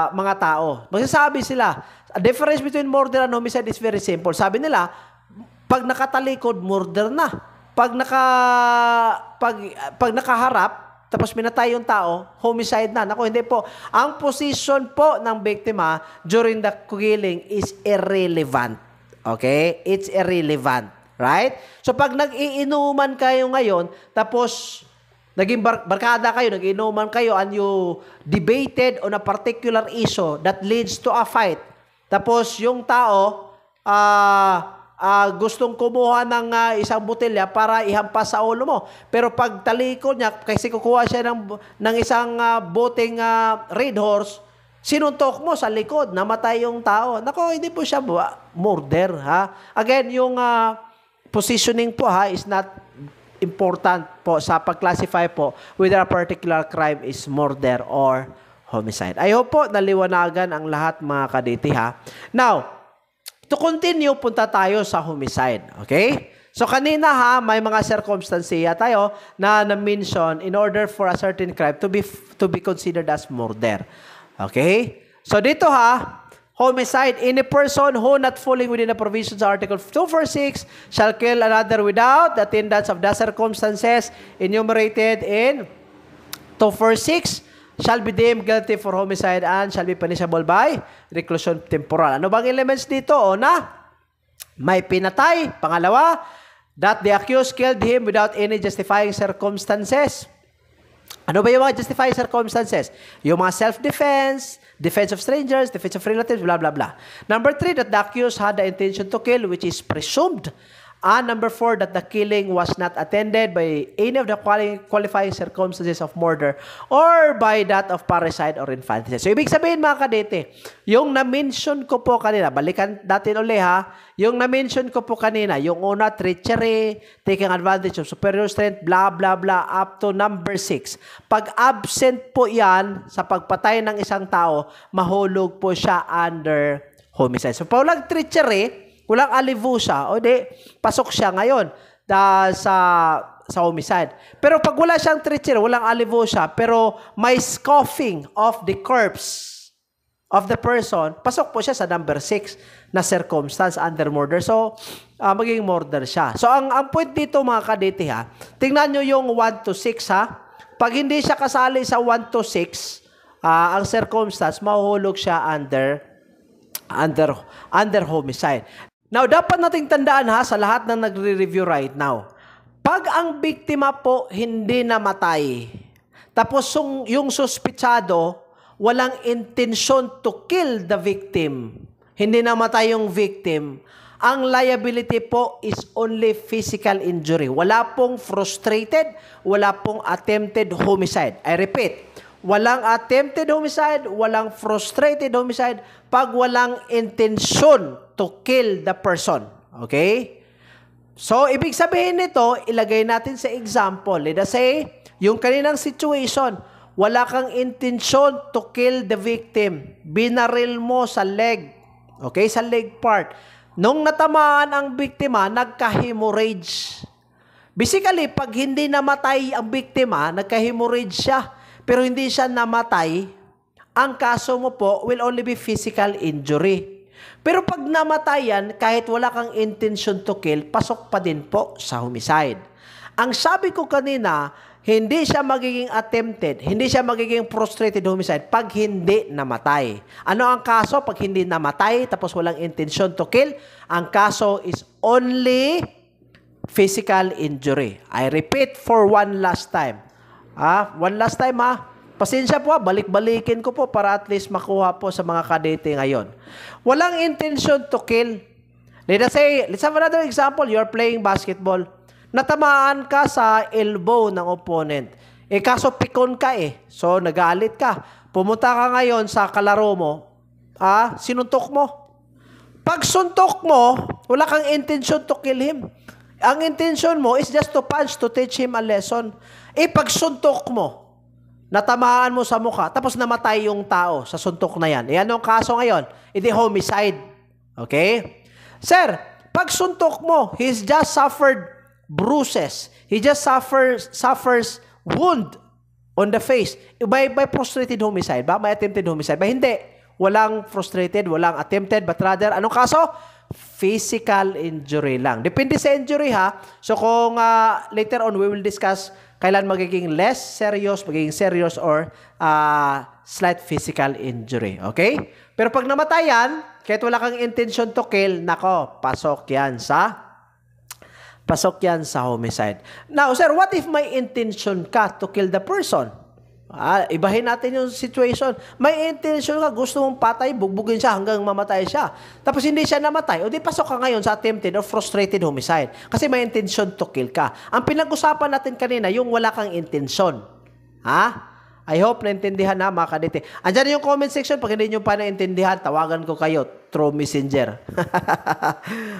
mga tao. Magsasabi sila, a difference between murder and homicide is very simple. Sabi nila, pag nakatalikod, murder na. Pag nakaharap, tapos minatay yung tao, homicide na. Naku, hindi po. Ang position po ng biktima during the killing is irrelevant. Okay? It's irrelevant. Right? So pag nag-iinuman kayo ngayon, tapos naging barkada kayo, nag-iinuman kayo, and you debated on a particular issue that leads to a fight. Tapos yung tao gustong kumuha ng isang botelya para ihampas sa ulo mo. Pero pag talikod niya, kasi kukuha siya ng isang boteng Red Horse, sinuntok mo sa likod, namatay yung tao. Nako, hindi po siya murder. Again, yung positioning po is not important po sa pag-classify po whether a particular crime is murder or homicide. I hope po naliwanagan ang lahat mga kaditi Now, to continue, punta tayo sa homicide. Okay? So kanina may mga circumstances tayo na na-mention in order for a certain crime to be considered as murder. Okay? So dito homicide, any person who not falling within the provisions of Article 246 shall kill another without the attendance of the circumstances enumerated in 246 shall be deemed guilty for homicide and shall be punishable by reclusion temporal. Ano bang elements dito? May pinatay. Pangalawa, that the accused killed him without any justifying circumstances. Ano ba yung mga justifying circumstances? Yung mga self-defense, defense of strangers, defense of relatives, blah, blah, blah. Number 3, that the accused had the intention to kill, which is presumed. And number 4, that the killing was not attended by any of the qualifying circumstances of murder or by that of parricide or infanticide. So, ibig sabihin mga kadete, yung na-mention ko po kanina, balikan natin uli yung na-mention ko po kanina, yung una, treachery, taking advantage of superior strength, blah, blah, blah, up to number 6. Pag absent po yan sa pagpatay ng isang tao, mahulog po siya under homicide. So, pag walang treachery, walang alivusa, o di, pasok siya ngayon sa homicide. Pero pag wala siyang treachery, walang alivusa, pero may scoffing of the corpse of the person, pasok po siya sa number 6 na circumstance under murder. So, magiging murder siya. So, ang point dito mga kadete tingnan nyo yung 1 to 6 Pag hindi siya kasali sa 1 to 6, ang circumstance, mahuhulog siya under homicide. Now, dapat nating tandaan sa lahat ng nagre-review right now. Pag ang biktima po hindi namatay, tapos yung suspitsado, walang intensyon to kill the victim, hindi namatay yung victim, ang liability po is only physical injury. Wala pong frustrated, wala pong attempted homicide. I repeat, walang attempted homicide, walang frustrated homicide, pag walang intensyon to kill the person. Okay? So, ibig sabihin nito, ilagay natin sa example. Let us say, yung kaninang situation, wala kang intensyon to kill the victim. Binaril mo sa leg. Okay, sa leg part. Nung natamaan ang biktima, nagka-hemorrhage. Basically, pag hindi namatay ang biktima, nagka-hemorrhage siya, pero hindi siya namatay, ang kaso mo po will only be physical injury. Pero pag namatayan, kahit wala kang intention to kill, pasok pa din po sa homicide. Ang sabi ko kanina, hindi siya magiging attempted, hindi siya magiging frustrated homicide pag hindi namatay. Ano ang kaso pag hindi namatay tapos walang intention to kill? Ang kaso is only physical injury. I repeat for one last time. One last time Pasensya po, balik-balikin ko po para at least makuha po sa mga kadete ngayon. Walang intention to kill. Let's have another example. You're playing basketball. Natamaan ka sa elbow ng opponent. Kaso pikon ka So, nagalit ka. Pumunta ka ngayon sa kalaro mo. Sinuntok mo. Pag suntok mo, wala kang intention to kill him. Ang intention mo is just to punch, to teach him a lesson. Pag suntok mo, natamaan mo sa mukha, tapos namatay yung tao sa suntok na yan. Anong kaso ngayon? Iti homicide. Okay? Sir, pag suntok mo, he's just suffered bruises. He just suffers wound on the face. By frustrated homicide ba? May attempted homicide ba? Hindi. Walang frustrated, walang attempted, but rather, anong kaso? Physical injury lang. Depende sa injury So kung later on we will discuss kailan magiging less serious, magiging serious or slight physical injury. Okay? Pero pag namatayan, kahit wala kang intention to kill, nako, pasok yan sa homicide. Now, sir, what if may intention ka to kill the person? Ibahin natin yung situation. May intention ka, gusto mong patay, bugbugin siya hanggang mamatay siya. Tapos hindi siya namatay, o di pasok ka ngayon sa attempted or frustrated homicide. Kasi may intention to kill ka. Ang pinag-usapan natin kanina, yung wala kang intention. I hope naintindihan na mga kadete. Andiyan yung comment section. Pag hindi nyo pa naintindihan, tawagan ko kayo through messenger.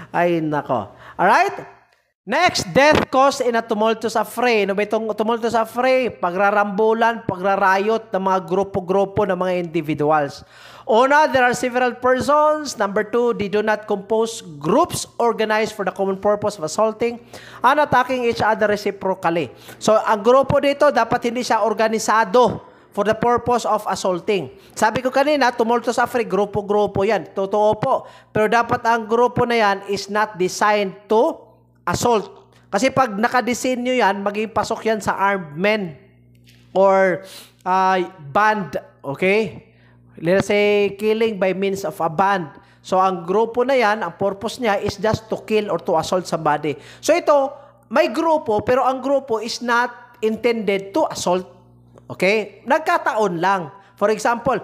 Ay, nako. Alright? Next, death caused in a tumultuous affray. Ano ba itong tumultuous affray? Pagrarambulan, pagrarayot ng mga grupo-grupo ng mga individuals. Una, there are several persons. Number two, they do not compose groups organized for the common purpose of assaulting and attacking each other reciprocally. So, ang grupo dito, dapat hindi siya organisado for the purpose of assaulting. Sabi ko kanina, tumultuous affray, grupo-grupo yan. Totoo po. Pero dapat ang grupo na yan is not designed to assault. Kasi pag nakadesign nyo yan, maging pasok yan sa armed men or band. Okay? Let's say, killing by means of a band. So, ang grupo na yan, ang purpose niya is just to kill or to assault somebody. So, ito, may grupo, pero ang grupo is not intended to assault. Okay? Nagkataon lang. For example,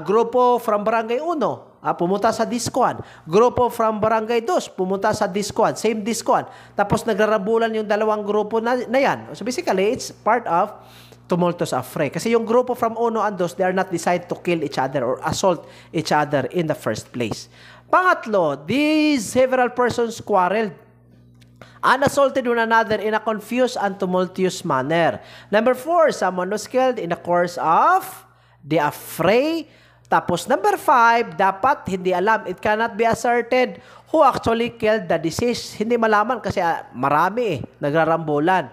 grupo from Barangay 1, pumunta sa Discoan. Grupo from Barangay 2, pumunta sa Discoan. Same Discoan. Tapos nagrarambulan yung dalawang grupo na yan. So basically, it's part of tumultuous affray. Kasi yung grupo from 1 and 2, they are not designed to kill each other or assault each other in the first place. Pangatlo, these several persons quarreled and assaulted one another in a confused and tumultuous manner. Number 4, someone was killed in the course of the affray. Tapos number 5, dapat hindi alam. It cannot be asserted who actually killed the deceased. Hindi malaman kasi marami nagrarambulan.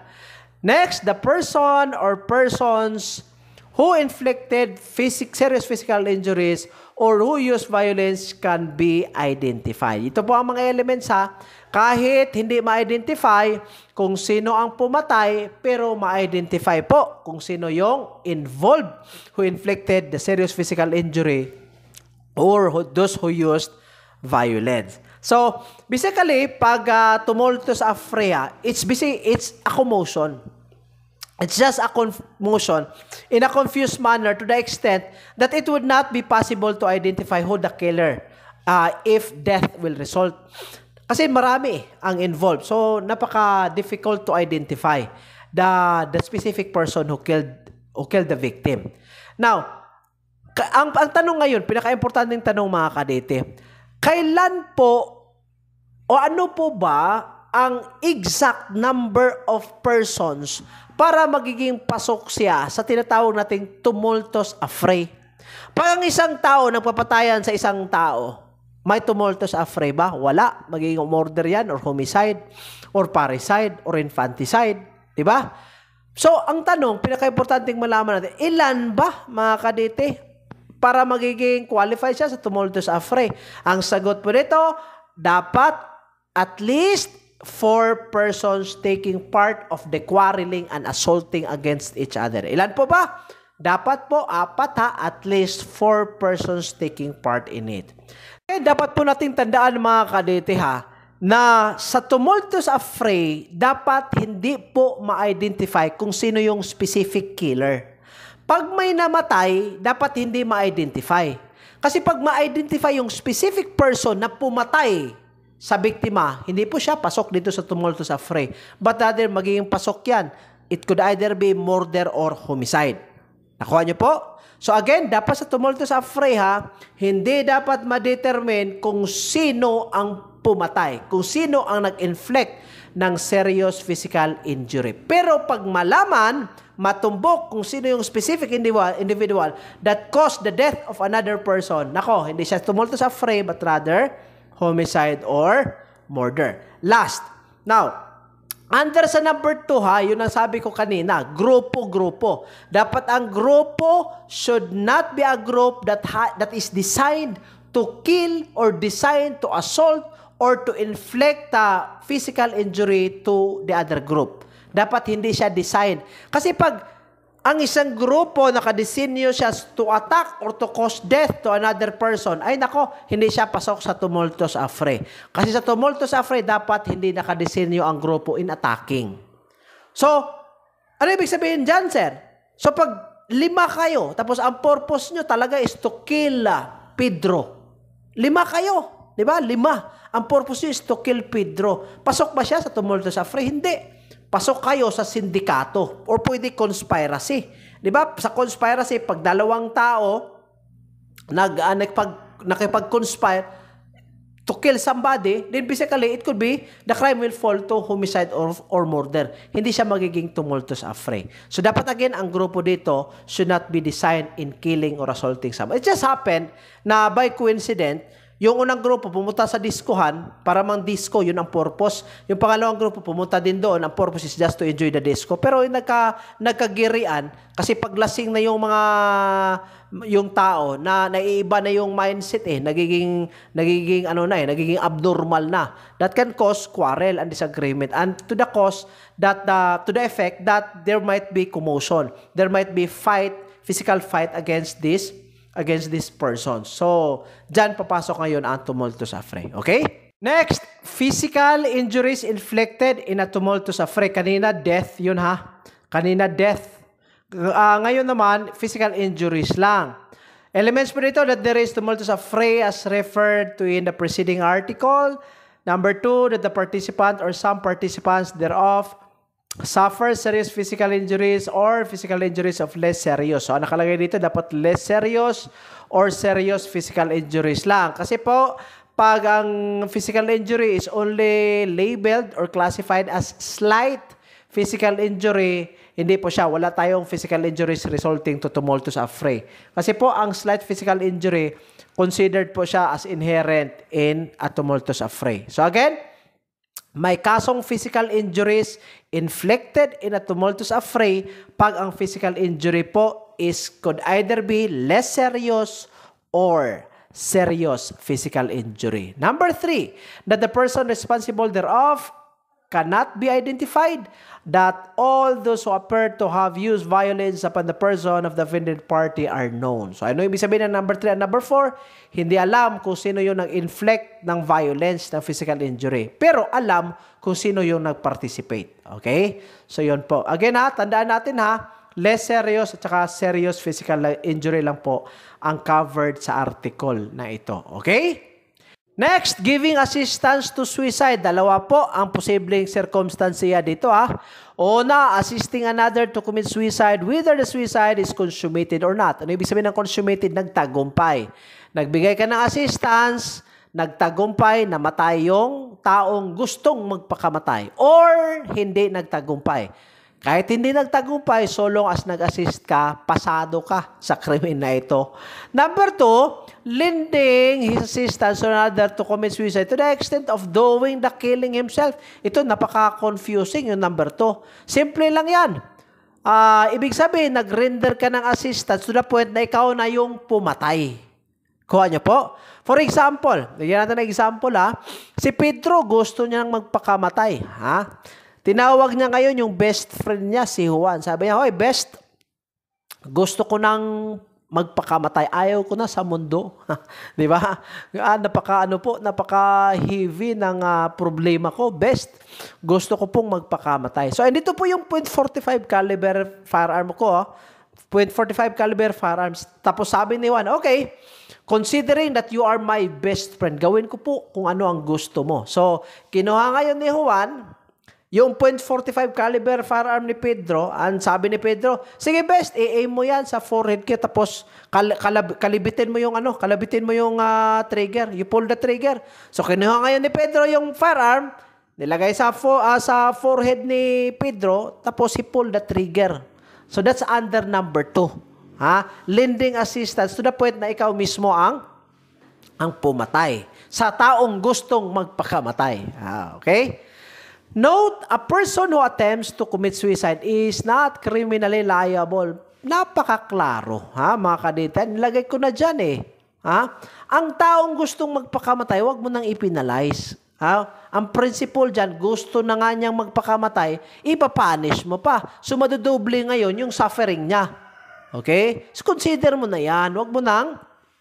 Next, the person or persons who inflicted serious physical injuries or who used violence can be identified. Ito po ang mga elements kahit hindi ma-identify kung sino ang pumatay, pero ma-identify po kung sino yung involved who inflicted the serious physical injury or those who used violence. So, basically, pag tumultuous affray, it's a commotion. It's just a commotion in a confused manner to the extent that it would not be possible to identify who the killer if death will result. Kasi marami ang involved. So, napaka-difficult to identify the specific person who killed the victim. Now, ang tanong ngayon, pinaka-importanting tanong mga kadete, kailan po o ano po ba ang exact number of persons para magiging pasok siya sa tinatawag nating tumultus affray. Pag ang isang tao nagpapatayan sa isang tao, may tumultus affray ba? Wala. Magiging murder yan or homicide or parricide or infanticide. Diba? So, ang tanong, pinaka-importanting malaman natin, ilan ba mga kadete para magiging qualified siya sa tumultus affray? Ang sagot po nito, dapat at least 4 persons taking part of the quarreling and assaulting against each other. Ilan po ba? Dapat po 4 ha, at least 4 persons taking part in it. Kaya dapat po nating tandaan mga kadete ha, na sa tumultus affray, dapat hindi po ma-identify kung sino yung specific killer. Pag may namatay, dapat hindi ma-identify. Kasi pag ma-identify yung specific person na pumatay sa biktima, hindi po siya pasok dito sa tumultus affray. But rather, magiging pasok yan. It could either be murder or homicide. Nakuha niyo po? So again, dapat sa tumultus affray ha, hindi dapat ma-determine kung sino ang pumatay, kung sino ang nag-inflict ng serious physical injury. Pero pag malaman, matumbok kung sino yung specific individual that caused the death of another person, nako, hindi siya tumultus affray, but rather homicide or murder. Last. Now, under sa number 2 ha, yun ang sabi ko kanina, grupo-grupo. Dapat ang grupo should not be a group that is designed to kill or designed to assault or to inflict physical injury to the other group. Dapat hindi siya designed. Kasi pag ang isang grupo nakadesinyo siya to attack or to cause death to another person, ay nako, hindi siya pasok sa tumultus affray. Kasi sa tumultus affray, dapat hindi nakadesinyo ang grupo in attacking. So, ano ibig sabihin dyan, sir? So, pag 5 kayo, tapos ang purpose nyo talaga is to kill Pedro. 5 kayo, di ba? 5. Ang purpose nyo is to kill Pedro. Pasok ba siya sa tumultus affray? Hindi. Pasok kayo sa sindikato or pwede conspiracy. Di ba? Sa conspiracy, pag 2 tao nakipag-conspire to kill somebody, then basically, it could be the crime will fall to homicide or murder. Hindi siya magiging tumultus affray. So, dapat again, ang grupo dito should not be designed in killing or assaulting someone. It just happened na by coincidence, yung unang grupo pumunta sa diskohan para mang disco, yun ang purpose. Yung pangalawang grupo pumunta din doon, ang purpose is just to enjoy the disco. Pero yung nagkagirian, kasi paglasing na yung tao, na naiiba na yung mindset nagiging abnormal na. That can cause quarrel and disagreement, and to the to the effect that there might be commotion. There might be physical fight against this person. So, dyan papasok ngayon ang tumultus affray. Okay? Next, physical injuries inflicted in a tumultus affray. Kanina, death yun ha. Kanina, death. Ngayon naman, physical injuries lang. Elements po dito that there is tumultus affray as referred to in the preceding article. Number 2, that the participant or some participants thereof suffer serious physical injuries or physical injuries of less serious. So, ang nakalagay dito, dapat less serious or serious physical injuries lang. Kasi po, pag ang physical injury is only labeled or classified as slight physical injury, hindi po siya. Wala tayong physical injuries resulting to tumultus affray. Kasi po, ang slight physical injury, considered po siya as inherent in a tumultus affray. So, again, may kasong physical injuries inflicted in a tumultus affray pag ang physical injury po could either be less serious or serious physical injury. Number 3, that the person responsible thereof cannot be identified, that all those who appear to have used violence upon the person of the offended party are known. So, ano ibig sabihin ng number 3 and number 4? Hindi alam kung sino yung nag-inflict ng violence, ng physical injury. Pero alam kung sino yung nag-participate. Okay? So, yun po. Again ha, tandaan natin ha, less serious at saka serious physical injury lang po ang covered sa article na ito. Okay? Next, giving assistance to suicide. 2 po ang posibleng circumstansya dito ha. Una, assisting another to commit suicide whether the suicide is consummated or not. Ano ibig sabihin ng consummated? Nagtagumpay. Nagbigay ka ng assistance, nagtagumpay, namatay yung taong gustong magpakamatay or hindi nagtagumpay. Kahit hindi nagtagumpay, so long as nag-assist ka, pasado ka sa krimen na ito. Number 2, lending his assistance to another to commit suicide to the extent of doing the killing himself. Ito, napaka-confusing yung number 2. Simple lang yan. Ibig sabihin, nag-render ka ng assistance to the point na ikaw na yung pumatay. Kuha niyo po. For example, bigyan natin ng example si Pedro gusto niya nang magpakamatay. Tinawag niya ngayon yung best friend niya, si Juan. Sabi niya, hoy, best, gusto ko nang magpakamatay. Ayaw ko na sa mundo. Di ba? Napaka-heavy ng problema ko. Best, gusto ko pong magpakamatay. So, andito po yung .45 caliber firearm ko. .45 caliber firearms. Tapos sabi ni Juan, okay, considering that you are my best friend, gawin ko po kung ano ang gusto mo. So, kinuha ngayon ni Juan, yung .45 caliber firearm ni Pedro, ang sabi ni Pedro, sige best, i-aim mo yan sa forehead ko, tapos kalabitin mo yung trigger. You pull the trigger. So, kinuha ngayon ni Pedro yung firearm, nilagay sa forehead ni Pedro, tapos he pulled the trigger. So, that's under number 2. Lending assistance to the point na ikaw mismo ang pumatay sa taong gustong magpakamatay. Okay? Note, a person who attempts to commit suicide is not criminally liable. Napakaklaro, mga kadita. Nilagay ko na dyan Ang taong gustong magpakamatay, huwag mo nang ipinalize. Ang principle dyan, gusto na nga niyang magpakamatay, ipapunish mo pa. So, madudoble ngayon yung suffering niya. Okay? So, consider mo na yan. Huwag mo nang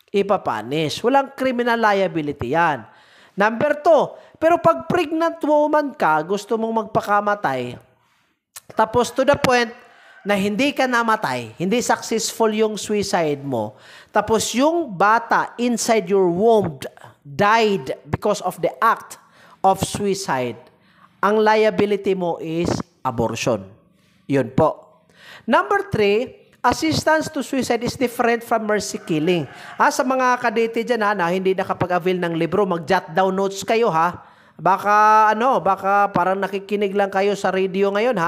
ipapunish. Walang criminal liability yan. Number 2, pero pag pregnant woman ka, gusto mong magpakamatay, tapos to the point na hindi ka namatay, hindi successful yung suicide mo, tapos yung bata inside your womb died because of the act of suicide, ang liability mo is abortion. Yun po. Number 3, assistance to suicide is different from mercy killing. Sa mga kadete dyan na hindi nakapag-avail ng libro, mag-jot down notes kayo Baka parang nakikinig lang kayo sa radio ngayon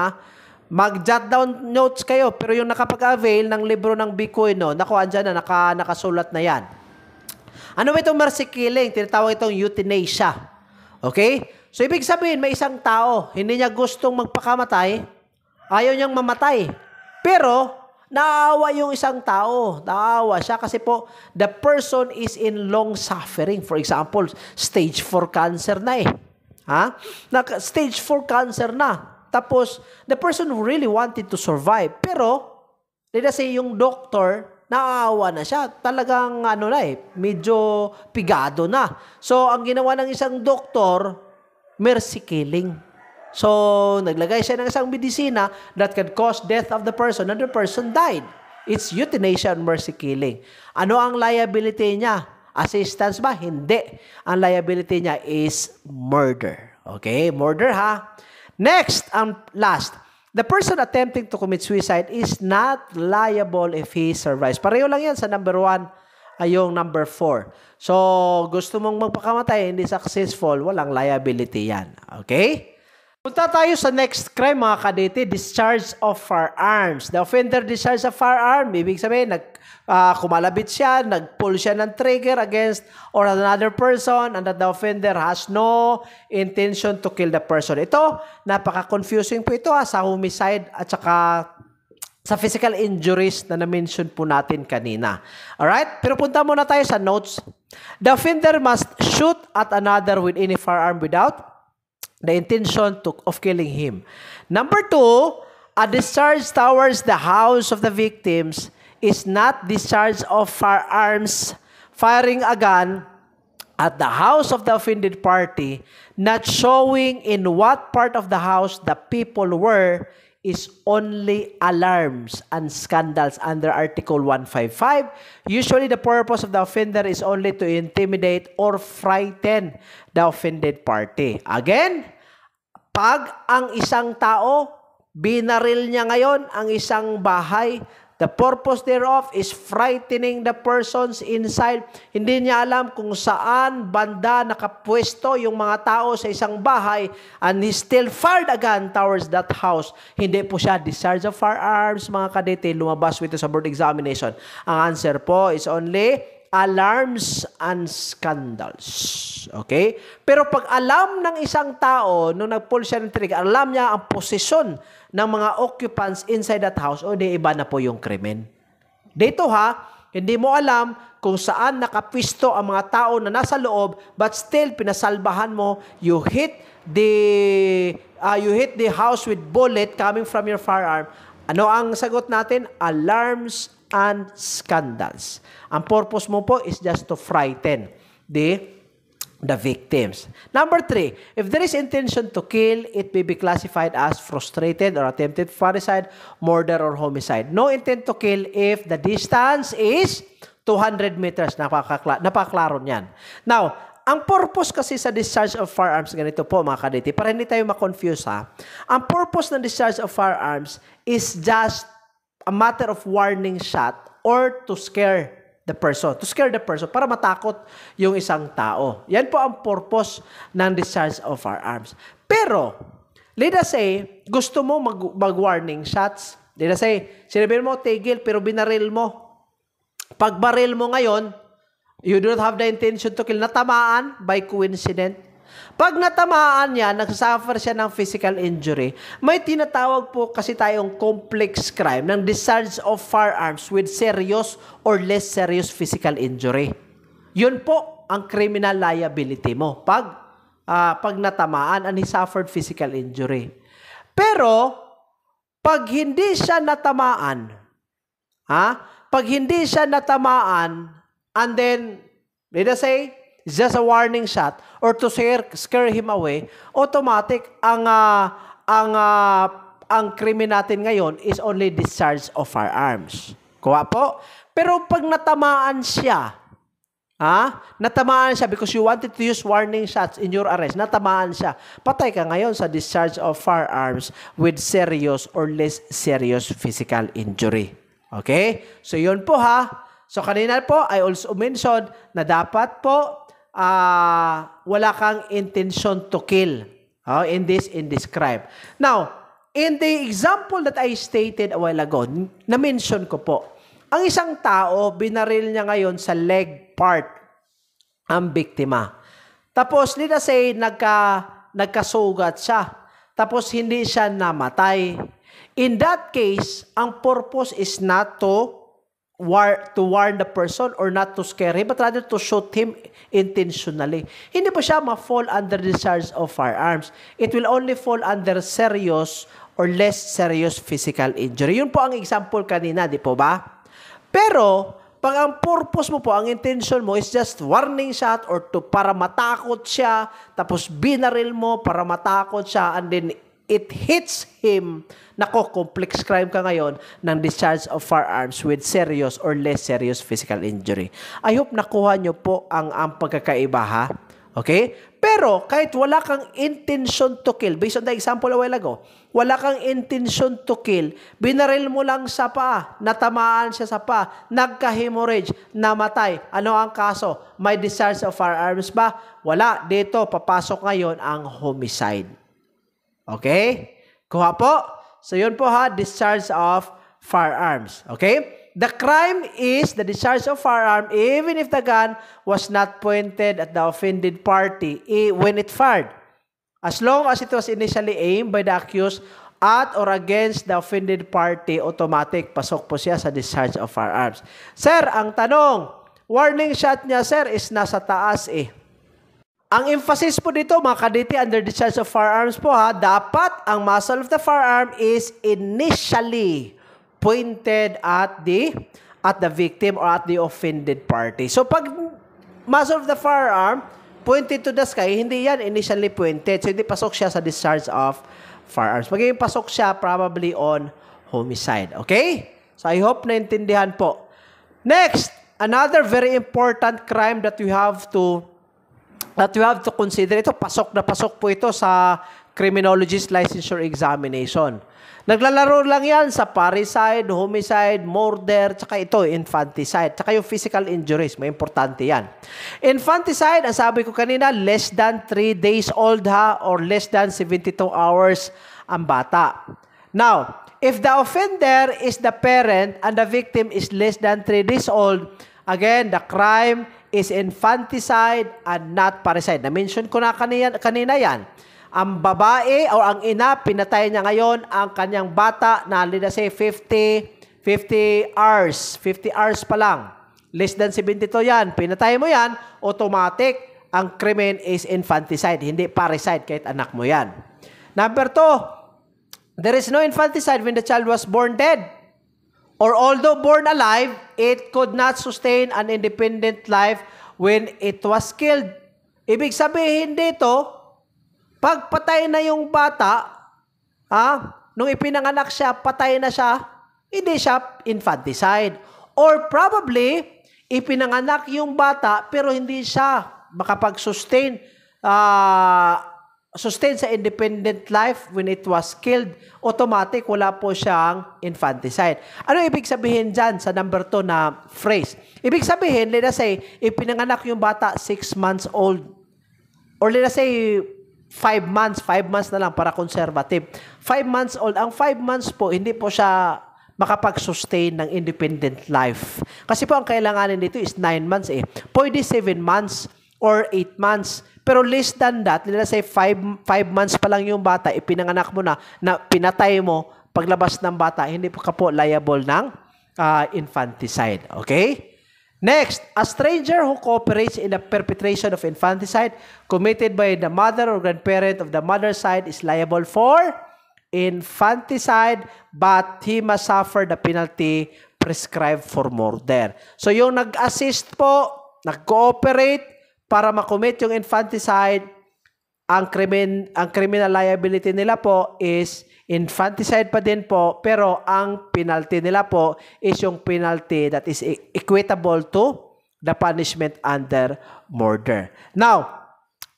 Mag-jot down notes kayo, pero yung nakapag-avail ng libro ng Bikoy, naku, andyan na, nakasulat na yan. Ano ba itong mercy killing? Tinatawag itong euthanasia. Okay? So, ibig sabihin, may isang tao, hindi niya gustong magpakamatay, ayaw niyang mamatay. Pero, naawa yung isang tao. Naawa siya kasi po, the person is in long suffering. For example, stage 4 cancer na Stage 4 cancer na. Tapos, the person really wanted to survive. Pero, let's say yung doctor, naawa na siya. Talagang, medyo pigado na. So, ang ginawa ng isang doktor, mercy killing. So, naglagay siya ng isang medisina that can cause death of the person and the person died. It's euthanasia and mercy killing. Ano ang liability niya? Assistance ba? Hindi. Ang liability niya is murder. Okay? Murder Next, last. The person attempting to commit suicide is not liable if he survives. Pareho lang yan sa number 1 ay yung number 4. So, gusto mong magpakamatay, hindi successful, walang liability yan. Okay? Punta tayo sa next crime, mga kadete, discharge of firearms. The offender discharge a firearm, ibig sabihin, kumalabit siya, nag-pull siya ng trigger against or another person and that the offender has no intention to kill the person. Ito, napaka-confusing po ito sa homicide at saka sa physical injuries na na-mention po natin kanina. Alright? Pero punta muna tayo sa notes. The offender must shoot at another with any firearm without the intention of killing him. Number 2, a discharge towards the house of the victims is not discharge of firearms, firing a gun at the house of the offended party, not showing in what part of the house the people were, is only alarms and scandals under Article 155. Usually, the purpose of the offender is only to intimidate or frighten the offended party. Again, pag ang isang tao, binaril niya ngayon ang isang bahay, The purpose thereof is frightening the persons inside. Hindi niya alam kung saan banda nakapwesto yung mga tao sa isang bahay and he still fired again towards that house. Hindi po siya discharge of firearms, mga kadete. Lumabas po ito sa board examination. Ang answer po is only alarms and scandals. Okay? Pero pag alam ng isang tao, nung nag-pull siya ng trigger, alam niya ang posisyon ng mga occupants inside that house, o di iba na po yung krimen. Dito hindi mo alam kung saan nakapwisto ang mga tao na nasa loob, but still pinasalbahan mo, you hit the house with bullet coming from your firearm. Ano ang sagot natin? Alarms and scandals. Ang purpose mo po is just to frighten the victims. Number 3, if there is intention to kill, it may be classified as frustrated or attempted parricide, murder, or homicide. No intent to kill if the distance is 200 meters. Napaklaro niyan. Now, ang purpose kasi sa discharge of firearms, ganito po mga kadete, para hindi tayo makonfuse ang purpose ng discharge of firearms is just a matter of warning shot or to scare the person. To scare the person, para matakot yung isang tao. Yan po ang purpose ng discharge of firearms. Pero, let us say, gusto mo mag-warning shots. Let us say, sinabihin mo, tigil, pero binaril mo. Pag baril mo ngayon, you do not have the intention to kill. Natamaan by coincidence. Pag natamaan niya, nagsuffer siya ng physical injury, may tinatawag po kasi tayong complex crime ng discharge of firearms with serious or less serious physical injury. Yun po ang criminal liability mo pag natamaan and he suffered physical injury. Pero, pag hindi siya natamaan, and then, let us say, it's just a warning shot or to scare him away, automatic ang krimen natin ngayon is only discharge of firearms. Kuha po. Pero pag natamaan siya because you wanted to use warning shots in your arrest, natamaan siya, patay ka ngayon sa discharge of firearms with serious or less serious physical injury. Okay? So yun po So kanina po, I also mentioned na dapat po wala kang intention to kill in this crime. Now, in the example that I stated a while ago, na-mention ko po, ang isang tao, binaril niya ngayon sa leg part ang biktima. Tapos, let us say, nagkasugat siya. Tapos, hindi siya namatay. In that case, ang purpose is not to warn the person or not to scare him, but rather to shoot him intentionally. Hindi po siya ma-fall under discharge of firearms. It will only fall under serious or less serious physical injury. Yun po ang example kanina, di po ba? Pero, pag ang purpose mo po, ang intention mo is just warning shot or para matakot siya, tapos binaril mo para matakot siya, and then it hits him. Nako, complex crime ka ngayon ng discharge of firearms with serious or less serious physical injury. I hope nakuha nyo po ang pagkakaiba Okay? Pero kahit wala kang intention to kill, based on the example a while ago, wala kang intention to kill, binaril mo lang sa paa, natamaan siya sa paa, nagka-hemorrhage, namatay. Ano ang kaso? May discharge of firearms ba? Wala. Dito, papasok ngayon ang homicide. Okay? Kuha po. So, yun po discharge of firearms. Okay? The crime is the discharge of firearm even if the gun was not pointed at the offended party when it fired. As long as it was initially aimed by the accused at or against the offended party, automatic, pasok po siya sa discharge of firearms. Sir, ang tanong, warning shot niya, sir, is nasa taas Ang emphasis po dito, mga kadete, under discharge of firearms po dapat ang muzzle of the firearm is initially pointed at the victim or at the offended party. So pag muzzle of the firearm pointed to the sky, hindi yan initially pointed. So hindi pasok siya sa discharge of firearms. Magiging pasok siya probably on homicide. Okay? So I hope naintindihan po. Next, another very important crime that we have to consider. Ito, pasok na pasok po ito sa criminologist licensure examination. Naglalaro lang yan sa parricide, homicide, murder, tsaka ito, infanticide, tsaka yung physical injuries. May importante yan. Infanticide, ang sabi ko kanina, less than 3 days old ha, or less than 72 hours ang bata. Now, if the offender is the parent and the victim is less than 3 days old, again, the crime is infanticide and not parricide. Na-mention ko na kanina yan. Ang babae o ang ina, pinatay niya ngayon ang kanyang bata na, let's say, 50 hours. 50 hours pa lang. Less than 72 yan. Pinatay mo yan, automatic, ang krimen is infanticide, hindi parricide kahit anak mo yan. Number 2, there is no infanticide when the child was born dead. Or although born alive, it could not sustain an independent life when it was killed. Ibig sabihin dito, pag patay na yung bata, nung ipinanganak siya, patay na siya, hindi siya infanticide. Or probably, ipinanganak yung bata, pero hindi siya makapag-sustain sa independent life when it was killed. Automatic, wala po siyang infanticide. Ano ibig sabihin dyan sa number 2 na phrase? Ibig sabihin, let us say, ipinanganak yung bata 6 months old. Or let us say, 5 months na lang para conservative. 5 months old. Ang 5 months po, hindi po siya makapag-sustain ng independent life. Kasi po ang kailanganin dito is 9 months eh. Pwede 7 months or 8 months. Pero less than that, let's say 5 months pa lang yung bata, ipinanganak mo na pinatay mo, paglabas ng bata, hindi po ka po liable ng infanticide. Okay? Next, a stranger who cooperates in the perpetration of infanticide committed by the mother or grandparent of the mother's side is liable for infanticide, but he must suffer the penalty prescribed for murder. So yung nag-assist po, nag-cooperate para makommit yung infanticide, ang criminal liability nila po is infanticide pa din po, pero ang penalty nila po is yung penalty that is equitable to the punishment under murder. Now,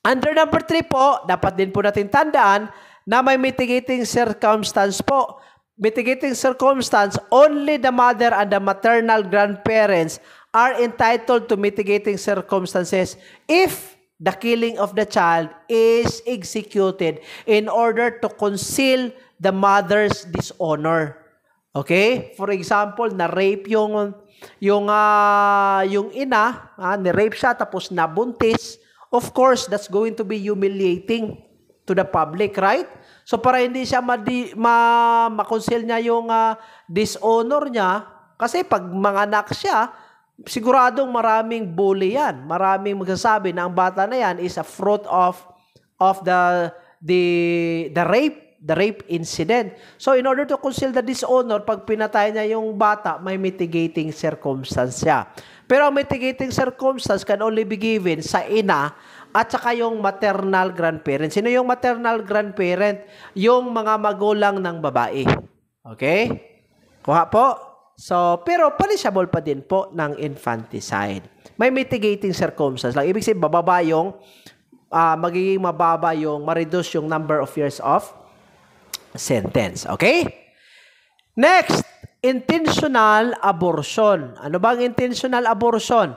under number 3 po, dapat din po natin tandaan na may mitigating circumstance po. Mitigating circumstance, only the mother and the maternal grandparents are entitled to mitigating circumstances if the killing of the child is executed in order to conceal the mother's dishonor. Okay? For example, na-rape yung ina, ni-rape siya tapos nabuntis. Of course, that's going to be humiliating to the public, right? So para hindi siya ma-conceal niya yung dishonor niya, kasi pag manganak siya, siguradong maraming bully yan. Maraming magsasabi na ang bata na yan is a fruit of the rape incident. So in order to conceal the dishonor, pag pinatay niya yung bata, may mitigating circumstance siya. Pero ang mitigating circumstance can only be given sa ina at saka yung maternal grandparent. Sino yung maternal grandparent? Yung mga magulang ng babae. Okay? Kuha po. So, pero punishable pa din po ng infanticide. May mitigating circumstance lang. Ibig sabihin, magiging mababa yung, ma-reduce yung number of years of sentence. Okay? Next, intentional abortion. Ano bang intentional abortion?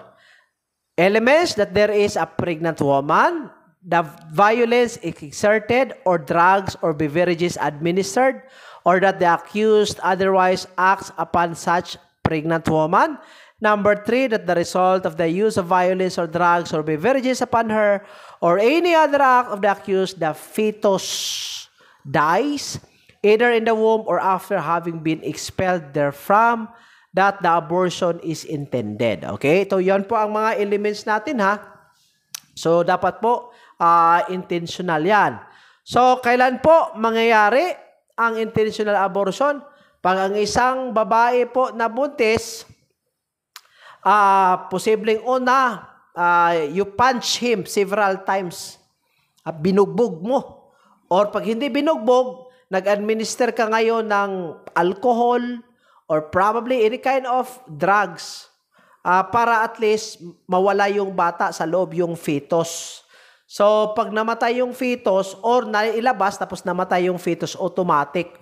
Elements that there is a pregnant woman, the violence is exerted, or drugs or beverages administered, or that the accused otherwise acts upon such pregnant woman. Number 3, that the result of the use of violence or drugs or beverages upon her, or any other act of the accused, the fetus dies, either in the womb or after having been expelled therefrom, that the abortion is intended. Okay? So, yan po ang mga elements natin, ha? So, dapat po, intentional yan. So, kailan po mangyayari ang intentional abortion? Pag ang isang babae po na buntis, posibleng una, you punch him several times. Binugbog mo. Or pag hindi binugbog, nag-administer ka ngayon ng alcohol or probably any kind of drugs para at least mawala yung bata sa loob, yung fetus. So, pag namatay yung fetus or nailabas tapos namatay yung fetus, automatic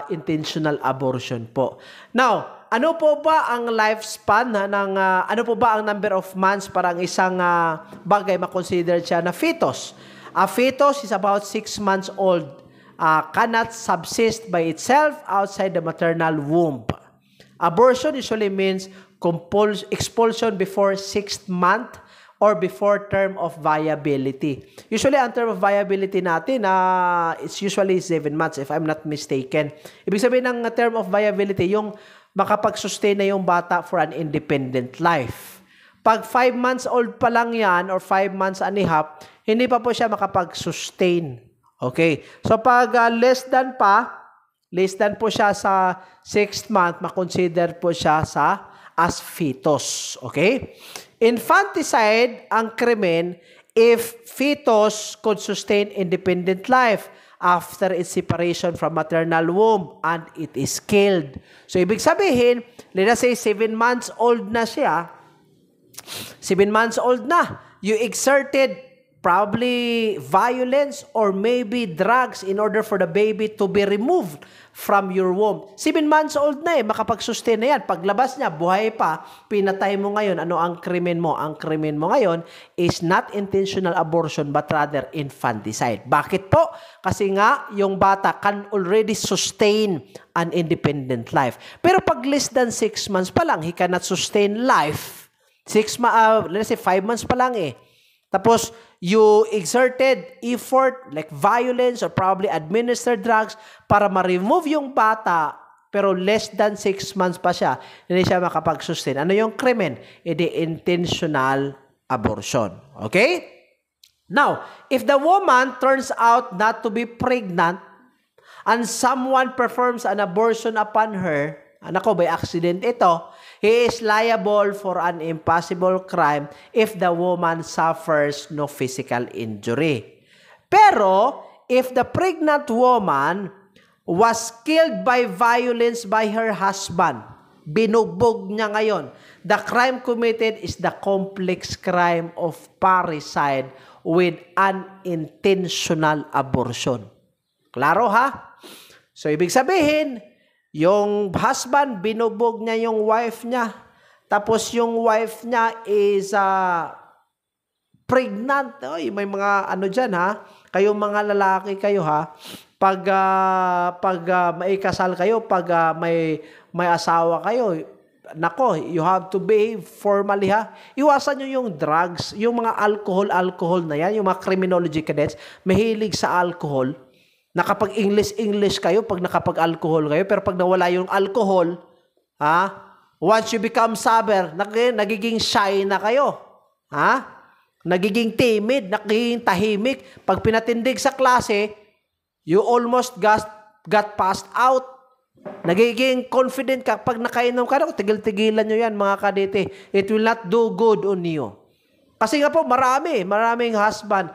intentional abortion po. Now, ano po ba ang lifespan ano po ba ang number of months para ang isang bagay makonsider siya na fetus? A fetus is about 6 months old. Cannot subsist by itself outside the maternal womb. Abortion usually means expulsion before 6th month or before term of viability. Usually, ang term of viability natin, it's usually 7 months if I'm not mistaken. Ibig sabihin ng term of viability, yung makapag-sustain na yung bata for an independent life. Pag 5 months old pa lang yan or 5 months and a half, hindi pa po siya makapag-sustain. Okay? So, pag less than po siya sa 6th month, makonsider po siya as fetus. Okay? Infanticide ang krimen if fetus could sustain independent life after its separation from maternal womb and it is killed. So, ibig sabihin, let us say 7 months old na siya, 7 months old na, you exerted probably violence or maybe drugs in order for the baby to be removed from your womb. 7 months old na makapag-sustain na yan. Paglabas niya, buhay pa, pinatay mo ngayon. Ano ang krimen mo? Ang krimen mo ngayon is not intentional abortion but rather infanticide. Bakit po? Kasi nga, yung bata can already sustain an independent life. Pero pag less than 6 months pa lang, he cannot sustain life. Let's say 5 months pa lang Tapos, you exerted effort like violence or probably administered drugs para ma-remove yung bata pero less than 6 months pa siya, hindi siya makapag-sustain. Ano yung krimen? Edi intentional abortion. Okay? Now, if the woman turns out not to be pregnant and someone performs an abortion upon her, by accident ito, he is liable for an impossible crime if the woman suffers no physical injury. Pero, if the pregnant woman was killed by violence by her husband, binugbog niya ngayon, the crime committed is the complex crime of parricide with unintentional abortion. Klaro ha? So, ibig sabihin, yung husband, binugbog niya yung wife niya. Tapos yung wife niya is pregnant. Oy, may mga dyan ha. Kayong mga lalaki kayo ha. Pag may kasal kayo, pag may asawa kayo, nako, you have to behave formally ha. Iwasan nyo yung drugs, yung mga alcohol na yan, yung mga criminology cadets, mahilig sa alcohol. Nakapag-English kayo pag nakapag-alcohol kayo, pero pag nawala yung alcohol, once you become sober, nagiging shy na kayo. Nagiging timid, nagiging tahimik. Pag pinatindig sa klase, you almost got passed out. Nagiging confident ka. Pag nakainom ka, tigil-tigilan nyo yan mga kadete. It will not do good on you. Kasi nga po, maraming husband,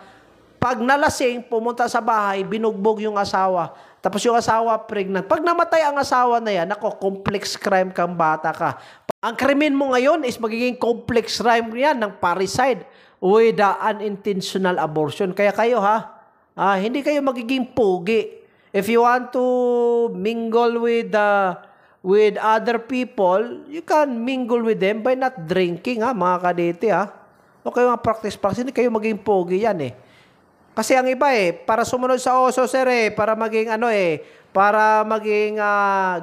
pag nalasing, pumunta sa bahay, binugbog yung asawa. Tapos yung asawa pregnant. Pag namatay ang asawa na yan, complex crime kang bata ka. Ang krimen mo ngayon is magiging complex crime yan ng parricide with unintentional abortion. Kaya kayo hindi kayo magiging pogi. If you want to mingle with other people, you can mingle with them by not drinking mga kadete Okay, mga practice. Hindi kayo maging pogi yan Kasi ang iba para sumunod sa oso, sir para maging para maging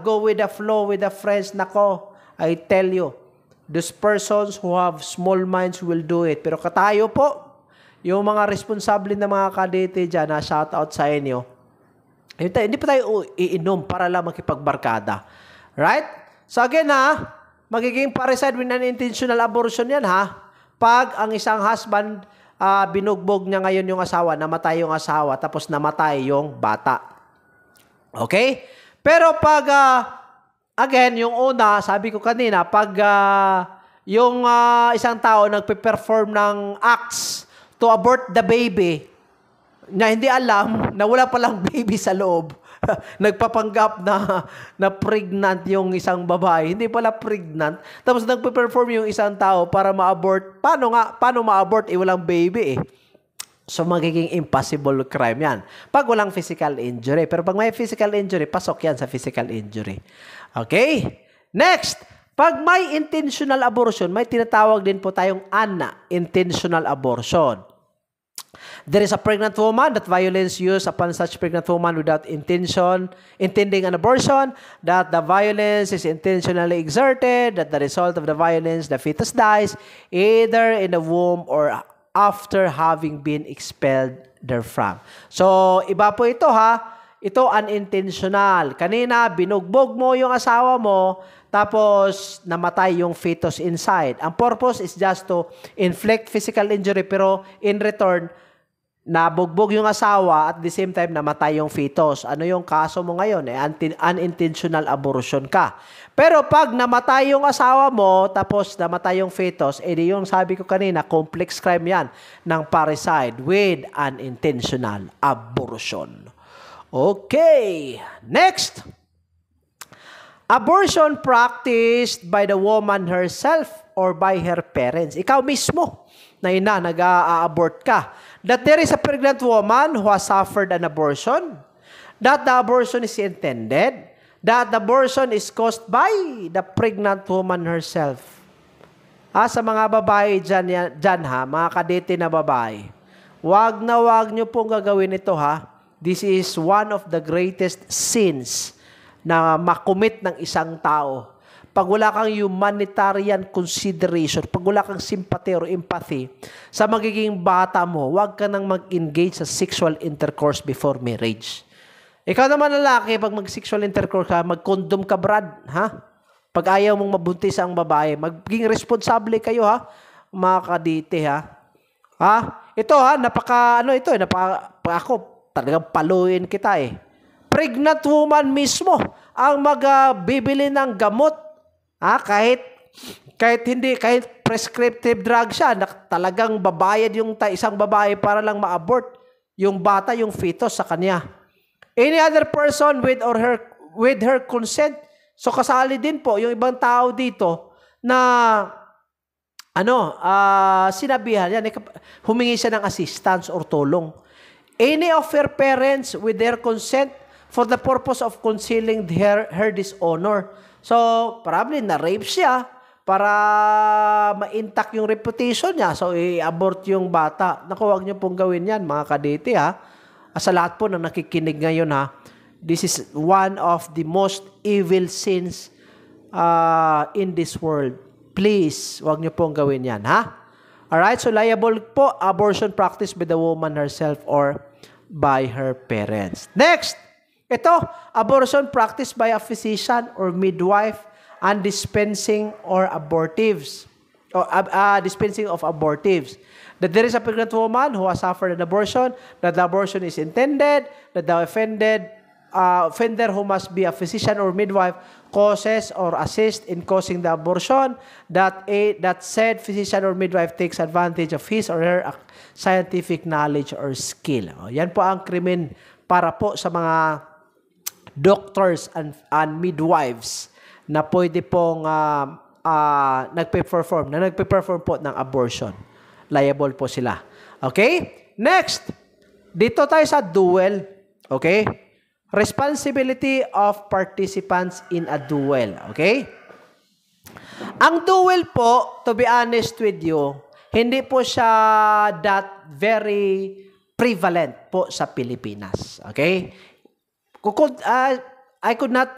go with the flow with the friends. Nako, I tell you, those persons who have small minds will do it. Pero katayo po, yung mga responsable na mga kadete dyan, shout out sa inyo. Hindi pa tayo iinom para lang makipagbarkada. Right? So again magiging parricide with unintentional abortion yan Pag ang isang husband, binugbog niya ngayon yung asawa, namatay yung asawa, tapos namatay yung bata. Okay? Pero pag, again, yung una, sabi ko kanina, pag yung isang tao nagpe-perform ng acts to abort the baby, na hindi alam na wala palang baby sa loob, nagpapanggap na pregnant yung isang babae, hindi pala pregnant, tapos nagpe-perform yung isang tao para ma-abort. Paano ma-abort? Walang baby So, magiging impossible crime yan. Pag walang physical injury. Pero pag may physical injury, pasok yan sa physical injury. Okay? Next, pag may intentional abortion, may tinatawag din po tayong unintentional abortion. There is a pregnant woman that violence used upon such pregnant woman without intending an abortion, that the violence is intentionally exerted, that the result of the violence, the fetus dies, either in the womb or after having been expelled therefrom. So, iba po ito ha. Ito unintentional. Kanina, binugbog mo yung asawa mo, tapos namatay yung fetus inside. Ang purpose is just to inflict physical injury, pero in return, nabugbog yung asawa at the same time namatay yung fetus. Ano yung kaso mo ngayon? Unintentional abortion ka. Pero pag namatay yung asawa mo, tapos namatay yung fetus, edi yung sabi ko kanina, complex crime yan ng parricide with unintentional abortion. Okay. Next. Abortion practiced by the woman herself or by her parents. Ikaw mismo na ina, nag-a-abort ka. That there is a pregnant woman who has suffered an abortion, that the abortion is intended, that the abortion is caused by the pregnant woman herself. Sa mga babae dyan ha, mga kadete na babae, wag nyo pong gagawin ito ha. This is one of the greatest sins na makumit ng isang tao. Pag wala kang humanitarian consideration, pag wala kang sympathy or empathy sa magiging bata mo, huwag ka nang mag-engage sa sexual intercourse before marriage. Ikaw naman lalaki, pag mag-sexual intercourse ka, mag-condom ka, brad, ha? Pag ayaw mong mabuntis ang babae, maging responsable kayo, ha? Mga kadite, ha? Ha? Ito, ha? Ako, talagang paluin kita, eh. Pregnant woman mismo ang magbibili ng gamot. Kahit prescriptive drug siya, talagang babayad yung isang babae para lang ma-abort yung bata, yung fetus sa kanya. Any other person with her consent. So kasali din po yung ibang tao dito na sinabihan yan, humingi siya ng assistance or tulong. Any of her parents with their consent for the purpose of concealing her dishonor. So, probably na-rape siya para ma-intact yung reputation niya. So, i-abort yung bata. Naku, huwag niyo pong gawin yan, mga kadete, ha? Sa lahat po na nakikinig ngayon, ha? This is one of the most evil sins in this world. Please, huwag niyo pong gawin yan, ha? Alright, so liable po abortion practice by the woman herself or by her parents. Next! Ito, abortion practiced by a physician or midwife and dispensing or abortives. Dispensing of abortives. That there is a pregnant woman who has suffered an abortion, that the abortion is intended, that the offender who must be a physician or midwife causes or assists in causing the abortion, that said physician or midwife takes advantage of his or her scientific knowledge or skill. Yan po ang krimen para po sa mga doctors and midwives na pwede pong nagpe-perform po ng abortion. Liable po sila. Okay? Next, dito tayo sa duel. Okay? Responsibility of participants in a duel. Okay? Ang duel po, to be honest with you, hindi po siya that very prevalent po sa Pilipinas. Okay? I could not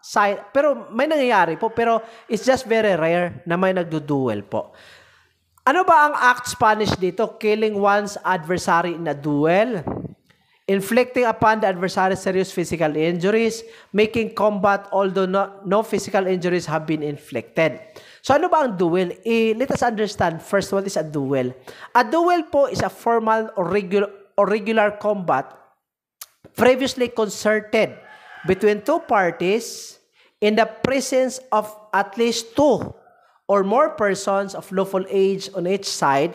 cite, pero may nangyayari po, pero it's just very rare na may nagduduel po. Ano ba ang acts punished dito? Killing one's adversary in a duel, inflicting upon the adversary serious physical injuries, making combat although no physical injuries have been inflicted. So ano ba ang duel? Let us understand first what is a duel. A duel po is a formal or regular combat previously concerted between two parties in the presence of at least two or more persons of lawful age on each side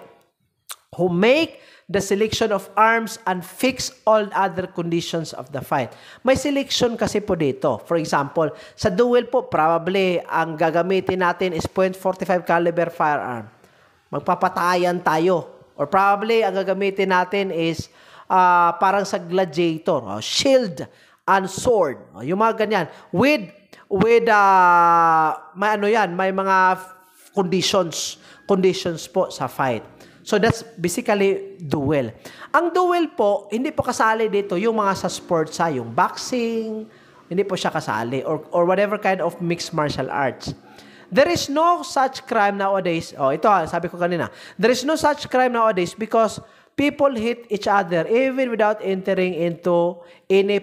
who make the selection of arms and fix all other conditions of the fight. May selection kasi po dito. For example, sa duel po, probably ang gagamitin natin is .45 caliber firearm. Magpapatayan tayo. Or probably, ang gagamitin natin is parang sa gladiator, shield and sword. Yung mga ganyan. With may ano yan, may mga conditions po sa fight. So that's basically duel. Ang duel po, hindi po kasali dito yung mga sa sports, yung boxing, hindi po siya kasali, or whatever kind of mixed martial arts. There is no such crime nowadays. Ito sabi ko kanina. There is no such crime nowadays because people hit each other even without entering into any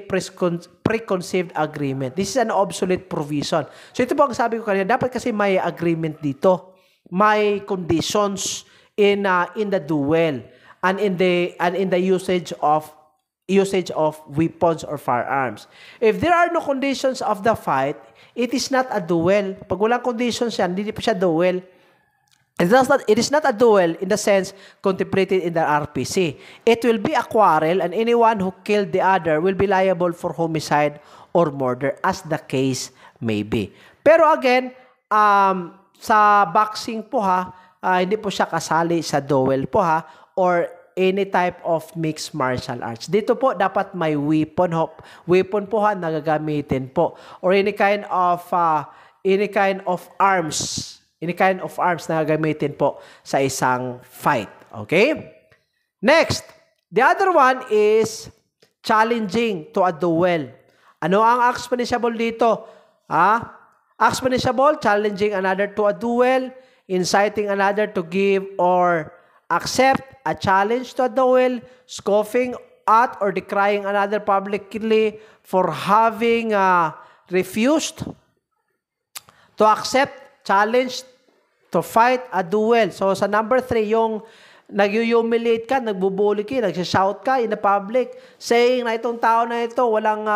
preconceived agreement. This is an obsolete provision. So ito po ang sabi ko kanina, dapat kasi may agreement dito. May conditions in the duel and in the usage of weapons or firearms. If there are no conditions of the fight, it is not a duel. Pag walang conditions yan, hindi pa siya duel. It is not a duel in the sense contemplated in the RPC. It will be a quarrel and anyone who killed the other will be liable for homicide or murder as the case may be. Pero again, sa boxing po hindi po siya kasali sa duel po or any type of mixed martial arts. Dito po dapat may weapon po na gagamitin po or any kind of arms na gagamitin po sa isang fight. Okay? Next, the other one is challenging to a duel. Ano ang acts punishable dito? Acts punishable, challenging another to a duel, inciting another to give or accept a challenge to a duel, scoffing at or decrying another publicly for having refused to accept challenge to fight a duel. So sa number 3, yung nag-humiliate ka, nagbubuli ka, nagsishout ka in the public, saying na itong tao na ito walang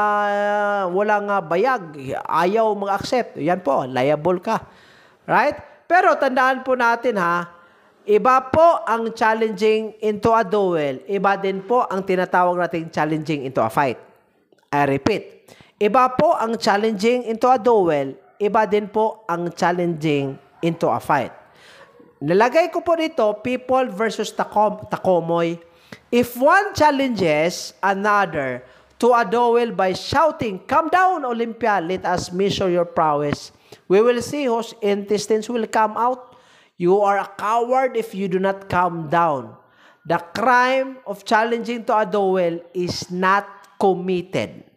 bayag, ayaw mag-accept. Yan po, liable ka. Right? Pero tandaan po natin iba po ang challenging into a duel, iba din po ang tinatawag nating challenging into a fight. I repeat, iba po ang challenging into a duel, iba din po ang challenging into a fight. Nalagay ko po dito, people versus takomoy. If one challenges another to a duel by shouting, "Come down, Olympia, let us measure your prowess. We will see whose intestines will come out. You are a coward if you do not come down." The crime of challenging to a duel is not committed.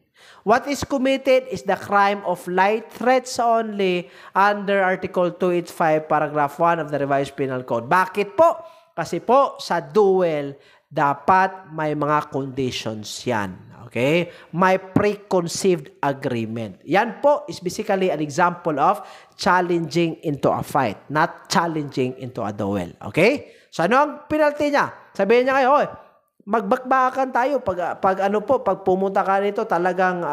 What is committed is the crime of light threats only under Article 285, Paragraph 1 of the Revised Penal Code. Bakit po? Kasi po sa duel, dapat may mga conditions yan. Okay? May preconceived agreement. Yan po is basically an example of challenging into a fight, not challenging into a duel. Okay? So ano ang penalty niya? Sabihin niya kayo, magbakbakan tayo pag pumunta ka rito talagang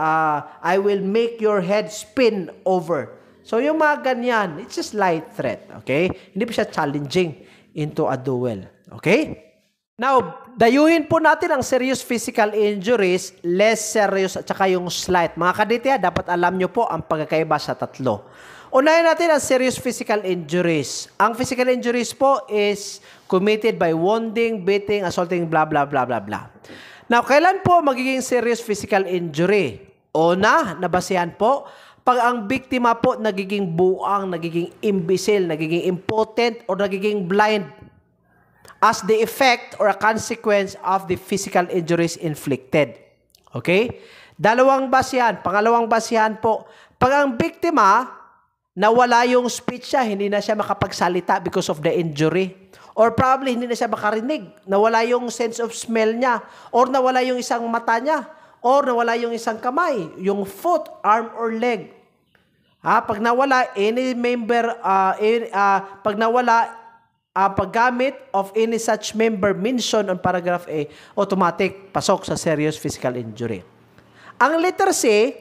I will make your head spin over. So yung mga ganyan, it's just light threat, okay? Hindi pa siya challenging into a duel, okay? Now, dayuhin po natin ang serious physical injuries, less serious at saka yung slight. Mga kadete, dapat alam nyo po ang pagkakaiba sa tatlo. Unahin natin ang serious physical injuries. Ang physical injuries po is committed by wounding, beating, assaulting, blah, blah, blah, blah, blah. Now, kailan po magiging serious physical injury? Una, nabasihan po, pag ang biktima po nagiging buang, nagiging imbecile, nagiging impotent, or nagiging blind as the effect or a consequence of the physical injuries inflicted. Okay? Dalawang basihan. Pangalawang basihan po, pag ang biktima nawala yung speech niya, hindi na siya makapagsalita because of the injury. Or probably hindi na siya makarinig. Nawala yung sense of smell niya. Or nawala yung isang mata niya. Or nawala yung isang kamay. Yung foot, arm, or leg. Pag nawala, any member, pag nawala, paggamit of any such member mentioned on paragraph A, automatic pasok sa serious physical injury. Ang letter C,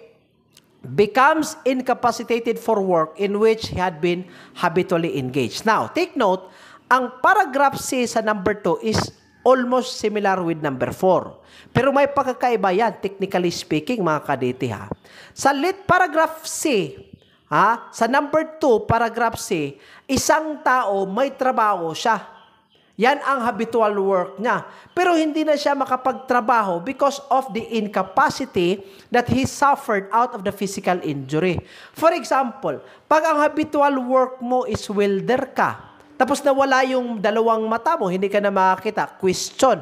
becomes incapacitated for work in which he had been habitually engaged. Now, take note, ang paragraph C sa number 2 is almost similar with number 4. Pero may pagkakaiba yan, technically speaking, mga kadete Sa paragraph C, sa number 2, paragraph C, isang tao may trabaho siya. Yan ang habitual work niya. Pero hindi na siya makapagtrabaho because of the incapacity that he suffered out of the physical injury. For example, pag ang habitual work mo is welder ka, tapos nawala yung dalawang mata mo, hindi ka na makakita. Question,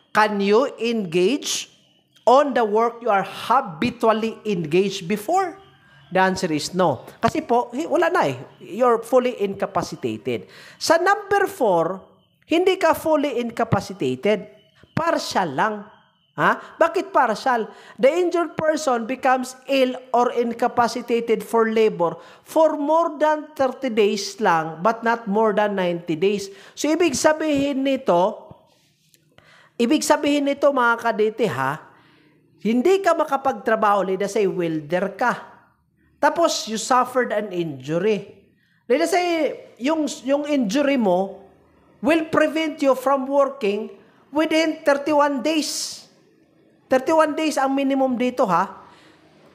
can you engage on the work you are habitually engaged before? The answer is no. Kasi po, wala na eh. You're fully incapacitated. Sa number 4, hindi ka fully incapacitated. Partial lang. Ha? Bakit partial? The injured person becomes ill or incapacitated for labor for more than 30 days lang, but not more than 90 days. So, ibig sabihin nito mga kadete ha, hindi ka makapagtrabaho, let us say, welder ka. Tapos, you suffered an injury. Let us say, yung injury mo will prevent you from working within 31 days. 31 days ang minimum dito ha.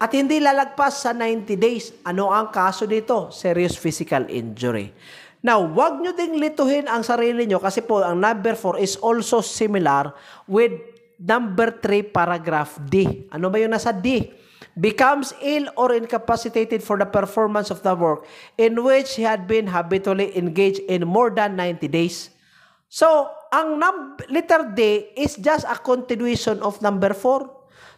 At hindi lalagpas sa 90 days. Ano ang kaso dito? Serious physical injury. Now, wag nyo ding lituhin ang sarili nyo kasi po ang number 4 is also similar with number 3 paragraph D. Ano ba yung nasa D? Becomes ill or incapacitated for the performance of the work in which he had been habitually engaged in more than 90 days. So, ang letter D is just a continuation of number 4.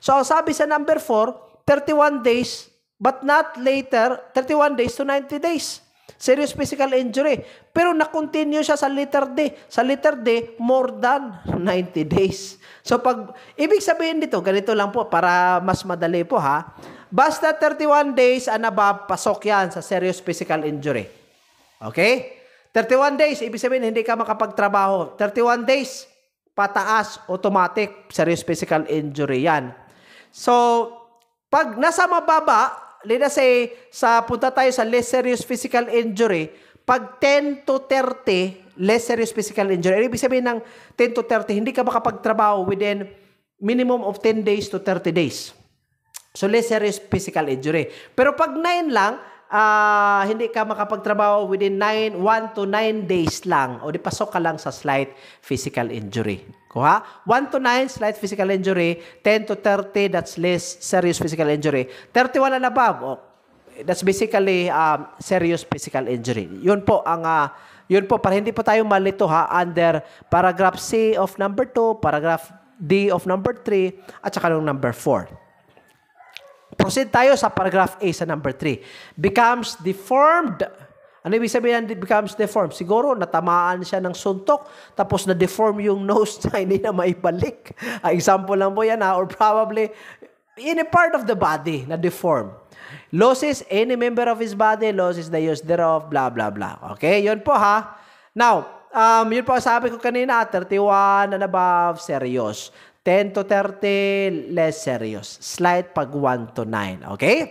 So, ang sabi sa number 4, 31 days, but not later, 31 days to 90 days. Serious physical injury. Pero na-continue siya sa letter D. Sa letter D, more than 90 days. So, ibig sabihin dito, ganito lang po, para mas madali po ha. Basta 31 days and above, pasok yan sa serious physical injury. Okay? 31 days, ibig sabihin, hindi ka makapagtrabaho. 31 days, pataas, automatic, serious physical injury yan. So, pag nasa mababa, let's say, punta tayo sa less serious physical injury, pag 10 to 30, less serious physical injury, ibig sabihin ng 10 to 30, hindi ka makapagtrabaho within minimum of 10 days to 30 days. So, less serious physical injury. Pero pag 9 lang, hindi ka makapagtrabaho within 1 to 9 days lang o di pasok ka lang sa slight physical injury. Kuha? 1 to 9, slight physical injury. 10 to 30, that's less serious physical injury. 31 and above, that's basically serious physical injury. Yun po, para hindi po tayo malito ha, under paragraph C of number 2, paragraph D of number 3, at saka ng number 4. Proceed tayo sa paragraph A sa number 3. Becomes deformed. Ano ibig sabihin ng becomes deformed? Siguro natamaan siya ng suntok tapos na-deform yung nose na hindi na maibalik. Example lang po yan ha. Or probably in a part of the body na deform. Loses any member of his body, loses the use thereof, blah, blah, blah. Okay? Yun po ha. Now, yun po sabi ko kanina, 31 and above, serious. 10 to 30, less serious. Slight pag 1 to 9. Okay?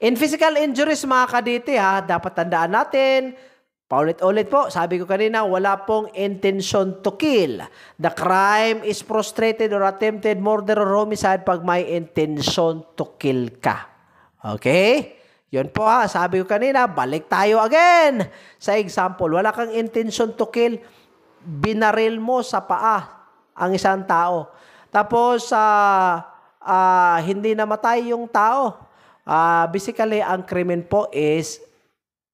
In physical injuries, mga kadite, ha, dapat tandaan natin, paulit-ulit po, sabi ko kanina, wala pong intention to kill. The crime is frustrated or attempted murder or homicide pag may intention to kill ka. Okay? Yun po ha, sabi ko kanina, balik tayo again. Sa example, wala kang intention to kill, binaril mo sa paa ang isang tao. Tapos, hindi namatay yung tao. Basically, ang krimen po is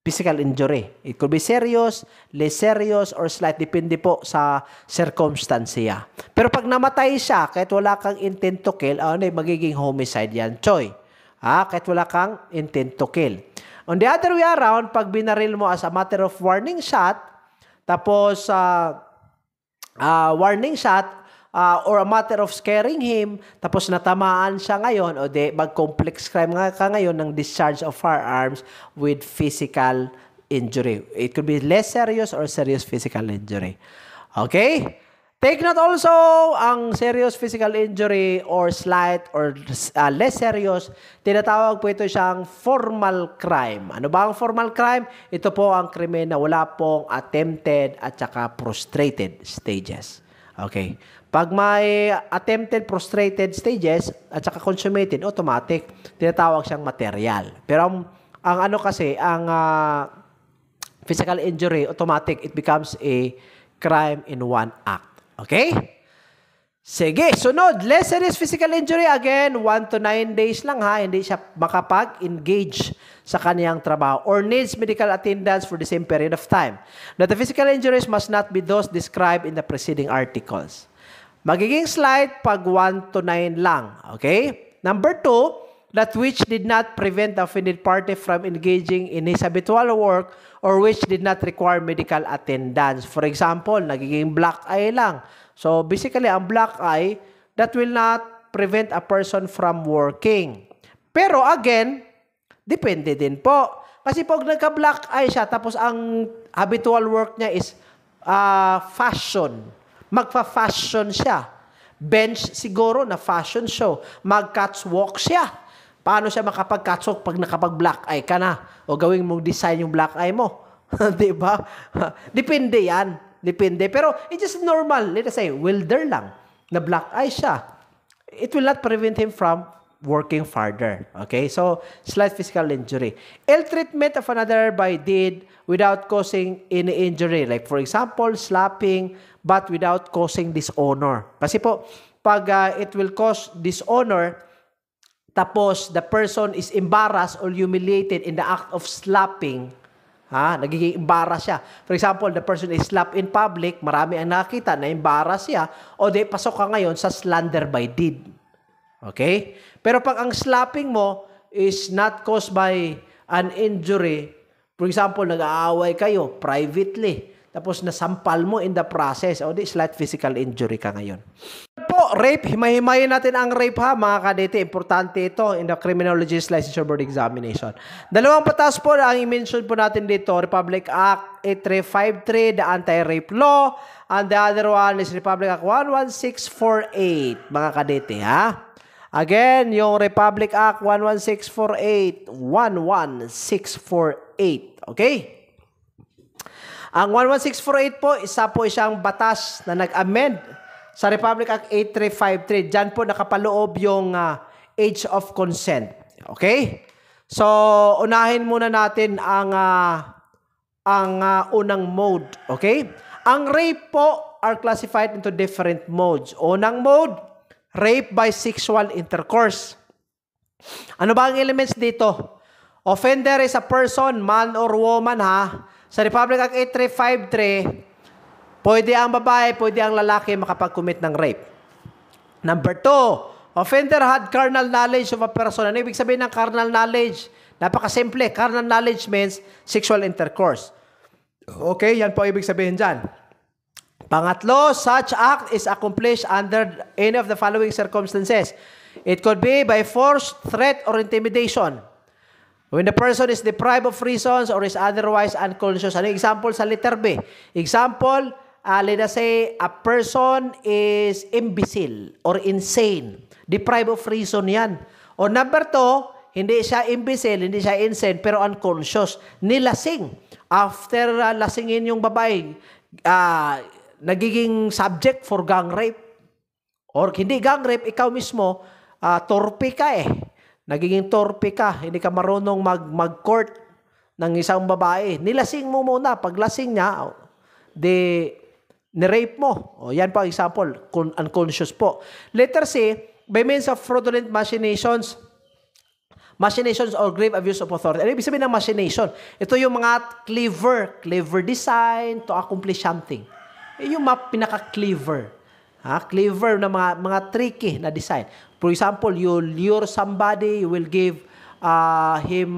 physical injury. It could be serious, less serious, or slight. Depende po sa circumstansya. Pero pag namatay siya, kahit wala kang intent to kill, magiging homicide yan, Choy. Kahit wala kang intent to kill. On the other way around, pag binaril mo as a matter of warning shot, tapos, warning shot, or a matter of scaring him, tapos natamaan siya ngayon, o mag-complex crime nga ka ngayon ng discharge of firearms with physical injury. It could be less serious or serious physical injury. Okay? Take note also, ang serious physical injury or slight or less serious, tinatawag po ito siyang formal crime. Ano ba ang formal crime? Ito po ang krimen na wala pong attempted at saka frustrated stages. Okay. Pag may attempted, frustrated stages at saka consummated, automatic, tinatawag siyang material. Pero ang physical injury, automatic, it becomes a crime in one act. Okay? Sige, sunod. Less serious physical injury. Again, 1 to 9 days lang ha. Hindi siya makapag-engage sa kaniyang trabaho or needs medical attendance for the same period of time. Now, the physical injuries must not be those described in the preceding articles. Magiging slight pag 1 to 9 lang. Okay? Number 2, that which did not prevent the offended party from engaging in his habitual work or which did not require medical attendance. For example, nagiging black eye lang. So, basically, ang black eye, that will not prevent a person from working. Pero again, depende din po. Kasi pag nagka-black eye siya, tapos ang habitual work niya is fashion. Magfa-fashion siya. Bench siguro na fashion show. Mag-catwalk siya. Paano siya makapag-catwalk pag nakapag-black eye ka na? O gawin mong design yung black eye mo. Diba? Depende yan. Depende. Pero it's just normal. Let us say, welder lang. Na black eye siya. It will not prevent him from working further. Okay? So, slight physical injury. Ill treatment of another by deed without causing any injury. Like for example, slapping but without causing dishonor. Kasi po, pag it will cause dishonor, tapos the person is embarrassed or humiliated in the act of slapping, nagiging embarrass siya. For example, the person is slapped in public, marami ang nakita na embarrass siya, o di pasok ka ngayon sa slander by deed. Okay? Pero pag ang slapping mo is not caused by an injury, for example, nag-aaway kayo privately, tapos nasampal mo in the process, o di slight physical injury ka ngayon. Po, rape, himay-himayin natin ang rape ha, mga kadete. Importante ito in the Criminologist Licensure Board Examination. Dalawang batas po ang i-mention po natin dito, Republic Act 8353, the Anti-Rape Law, and the other one is Republic Act 11648, mga kadete ha. Again, yung Republic Act 11648, 11648, okay? Ang 11648 po, isa po siyang batas na nag-amend sa Republic Act 8353. Diyan po nakapaloob yung age of consent. Okay? So, unahin muna natin ang unang mode. Okay? Ang rape po are classified into different modes. Unang mode, rape by sexual intercourse. Ano ba ang elements dito? Offender is a person, man or woman ha. Sa Republic Act 8353, pwede ang babae, pwede ang lalaki makapag-commit ng rape. Number 2, offender had carnal knowledge of a person. Ano ibig sabihin ng carnal knowledge? Napakasimple. Carnal knowledge means sexual intercourse. Okay, yan po ibig sabihin dyan. Pangatlo, such act is accomplished under any of the following circumstances. It could be by force, threat, or intimidation. When the person is deprived of reasons or is otherwise unconscious. Ano example sa letter B? Example, let us say, a person is imbecile or insane. Deprived of reason yan. O number 2, hindi siya imbecile, hindi siya insane, pero unconscious. Nilasing. After lasingin yung babae, nagiging subject for gang rape. Or hindi gang rape, ikaw mismo, torpe ka eh. Nagiging torpe ka, hindi ka marunong mag-court ng isang babae. Nilasing mo muna. Pag lasing niya, ni-rape mo. O, yan po ang example, unconscious po. Letter C, by means of fraudulent machinations or grave abuse of authority. Ano ibig sabihin ng machination? Ito yung mga clever design to accomplish something. Yung mga pinaka-clever. Clever na mga tricky na design. For example, you lure somebody, you will give him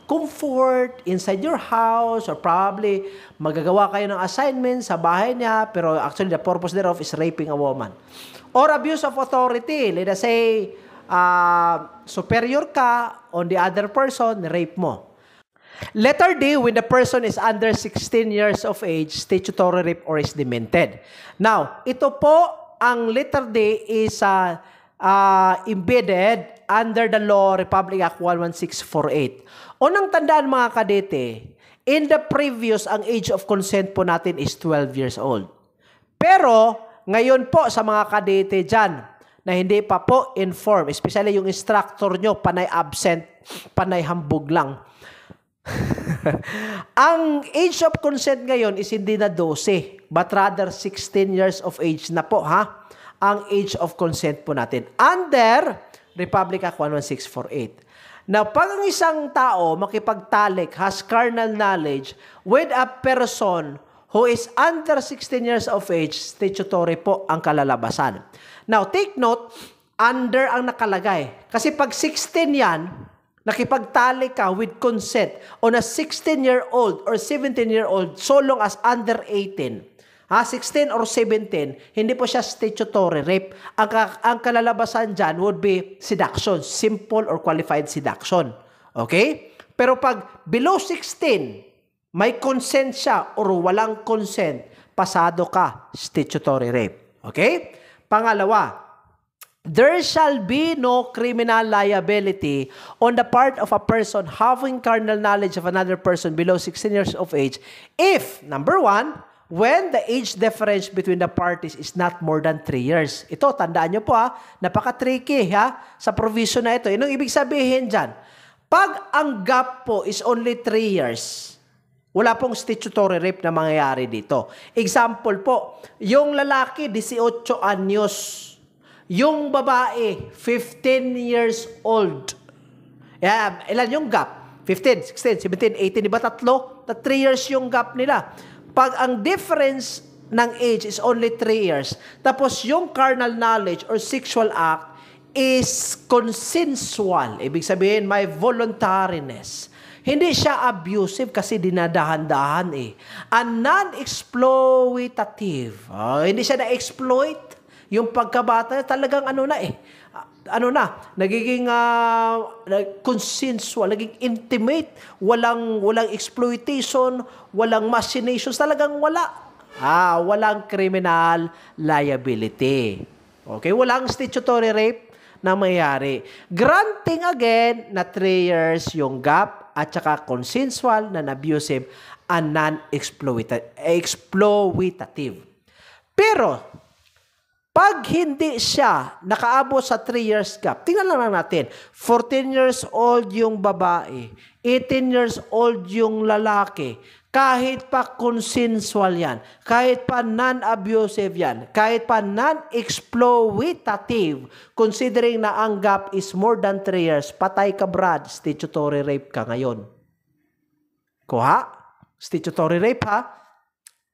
comfort inside your house, or probably magagawa kayo ng assignment sa bahay niya, pero actually the purpose thereof is raping a woman. Or abuse of authority. Let us say, superior ka on the other person, rape mo. Letter D, when the person is under 16 years of age, statutory rape or is demented. Now, ito po, ang letter D is embedded under the law, Republic Act 11648. Unang tandaan mga kadete, in the previous, ang age of consent po natin is 12 years old. Pero, ngayon po sa mga kadete dyan, na hindi pa po informed, especially yung instructor nyo, panay absent, panay hambog lang. Ang age of consent ngayon is hindi na 12, but rather 16 years of age na po, ha? Ang age of consent po natin. Under Republic Act 11648. Now, pag ang isang tao makipagtalik, has carnal knowledge with a person who is under 16 years of age, statutory po ang kalalabasan. Now, take note, under ang nakalagay. Kasi pag 16 yan, nakipagtali ka with consent on a 16-year-old or 17-year-old so long as under 18, 16 or 17, hindi po siya statutory rape. Ang kalalabasan dyan would be seduction, simple or qualified seduction. Okay? Pero pag below 16, may consent siya or walang consent, pasado ka, statutory rape. Okay? Pangalawa, there shall be no criminal liability on the part of a person having carnal knowledge of another person below 16 years of age if, number one, when the age difference between the parties is not more than 3 years. Ito, tandaan nyo po napaka-tricky sa provision na ito. Anong ibig sabihin dyan? Pag ang gap po is only 3 years, wala pong statutory rape na mangyayari dito. Example po, yung lalaki 18 anyos, yung babae, 15 years old. Ilan yung gap? 15, 16, 17, 18. Diba tatlo? 3 years yung gap nila. Pag ang difference ng age is only 3 years, tapos yung carnal knowledge or sexual act is consensual. Ibig sabihin, may voluntariness. Hindi siya abusive kasi dinadahan-dahan And non-exploitative. Hindi siya na-exploit. Yung pagkabata, talagang nagiging consensual, naging intimate, walang exploitation, walang machinations, talagang wala. Walang criminal liability. Okay, walang statutory rape na mayari. Granting again na 3 years yung gap at saka consensual, non-abusive, and non-exploitative. Pero, pag hindi siya nakaabot sa 3 years gap, tingnan lang natin, 14 years old yung babae, 18 years old yung lalaki, kahit pa consensual yan, kahit pa non-abusive yan, kahit pa non-exploitative, considering na ang gap is more than 3 years, patay ka Brad, statutory rape ka ngayon. Kuha? Statutory rape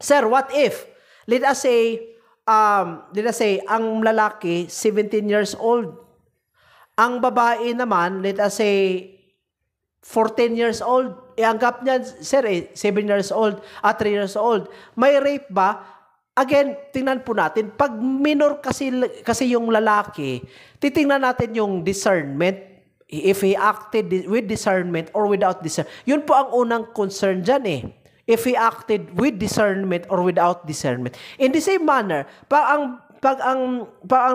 Sir, what if? Let us say, ang lalaki, 17 years old. Ang babae naman, let us say, 14 years old. Ang gap niya, sir, 7 years old at 3 years old. May rape ba? Again, tingnan po natin. Pag minor kasi yung lalaki, titingnan natin yung discernment. If he acted with discernment or without discernment. Yun po ang unang concern dyan if he acted with discernment or without discernment. In the same manner, pag ang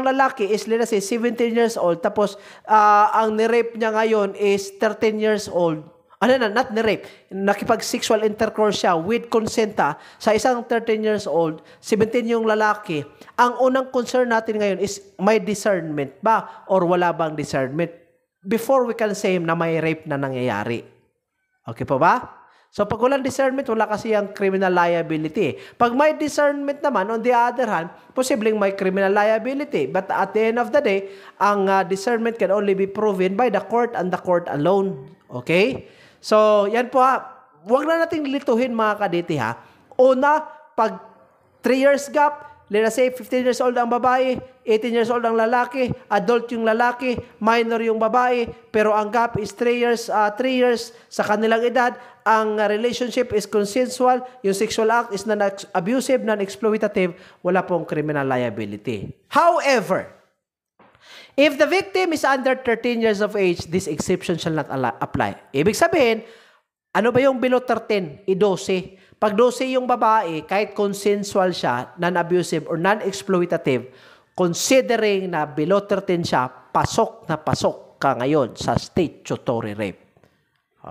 lalaki is, let's say, 17 years old, tapos ang ni-rape niya ngayon is 13 years old, not ni-rape, nakipag-sexual intercourse siya with consent sa isang 13 years old, 17 yung lalaki, ang unang concern natin ngayon is may discernment ba or wala bang discernment before we can say na may rape na nangyayari. Okay po ba? So, pag walang discernment, wala kasi yung criminal liability. Pag may discernment naman, on the other hand, posibleng may criminal liability. But at the end of the day, ang discernment can only be proven by the court and the court alone. Okay? So, yan po Huwag na nating lituhin mga kaditi Una, pag 3 years gap, let's say 15 years old ang babae, 18 years old ang lalaki, adult yung lalaki, minor yung babae, pero ang gap is 3 years sa kanilang edad, ang relationship is consensual, yung sexual act is non-abusive, non-exploitative, wala pong criminal liability. However, if the victim is under 13 years of age, this exception shall not apply. Ibig sabihin, ano ba yung below 13? 12. Pag 12 yung babae, kahit consensual siya, non-abusive or non-exploitative, considering na below 13 siya, pasok na pasok ka ngayon sa statutory rape.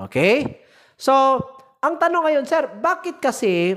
Okay? So, ang tanong ngayon, sir, bakit kasi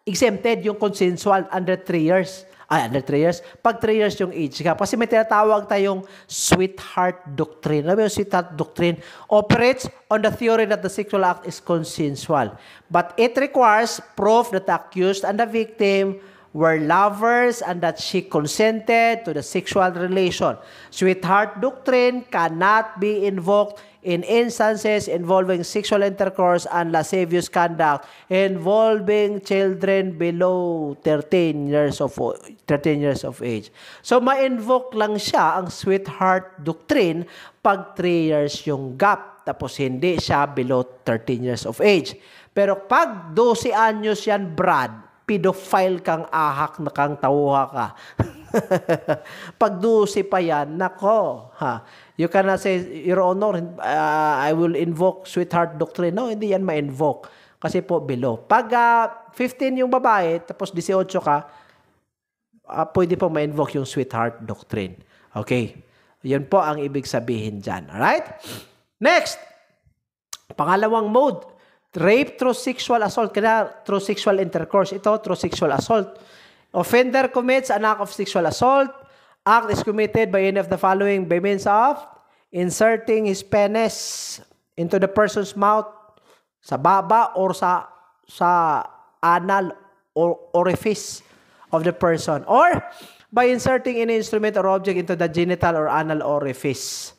exempted yung consensual under 3 years. Under 3 years. Pag 3 years yung age ka. Kasi may tinatawag tayong sweetheart doctrine. Alam mo yung sweetheart doctrine? Operates on the theory that the sexual act is consensual. But it requires proof that the accused and the victim were lovers and that she consented to the sexual relation. Sweetheart doctrine cannot be invoked in instances involving sexual intercourse and lascivious conduct involving children below 13 years of age. So, ma-invoke lang siya ang sweetheart doctrine pag 3 years yung gap. Tapos, hindi siya below 13 years of age. Pero pag 12 anyos yan, Brad, pedophile kang ahak na kang tauha ka. Pag 12 pa yan, nako, ha. You cannot say, Your Honor, I will invoke sweetheart doctrine. No, hindi yan ma-invoke. Kasi po below. Pag 15 yung babae, tapos 18 ka, pwede po ma-invoke yung sweetheart doctrine. Okay. Yun po ang ibig sabihin dyan. Alright? Next. Pangalawang mode. Rape through sexual assault. Kaya through sexual intercourse. Ito, through sexual assault. Offender commits an act of sexual assault. Act is committed by any of the following by means of inserting his penis into the person's mouth, sa baba or sa anal or orifice of the person, or by inserting any instrument or object into the genital or anal orifice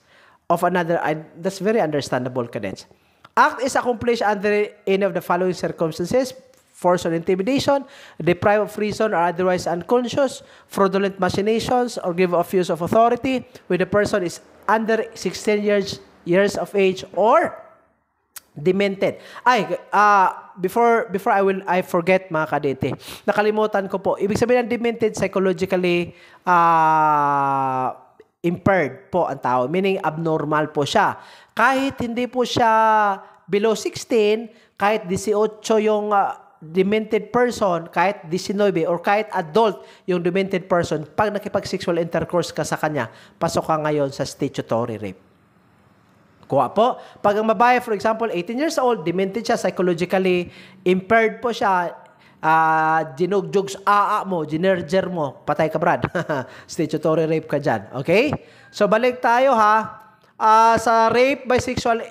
of another. That's very understandable, cadets. Act is accomplished under any of the following circumstances: force or intimidation, deprive of reason or otherwise unconscious, fraudulent machinations, or give of use of authority when the person is under 16 years of age or demented. Before I forget, mga kadete, nakalimutan ko po. Ibig sabihin ng demented, psychologically impaired po ang tao, meaning abnormal po siya. Kahit hindi po siya below 16, kahit 18 yung demented person, kahit 19 or kahit adult yung demented person, pag nakipag-sexual intercourse ka sa kanya, pasok ka ngayon sa statutory rape. Kuha po. Pag ang babae, for example, 18 years old, demented siya, psychologically impaired po siya, ginugjugs mo, ginerger mo, patay ka, Brad. Statutory rape ka dyan. Okay? So, balik tayo ha. Sa rape by sexual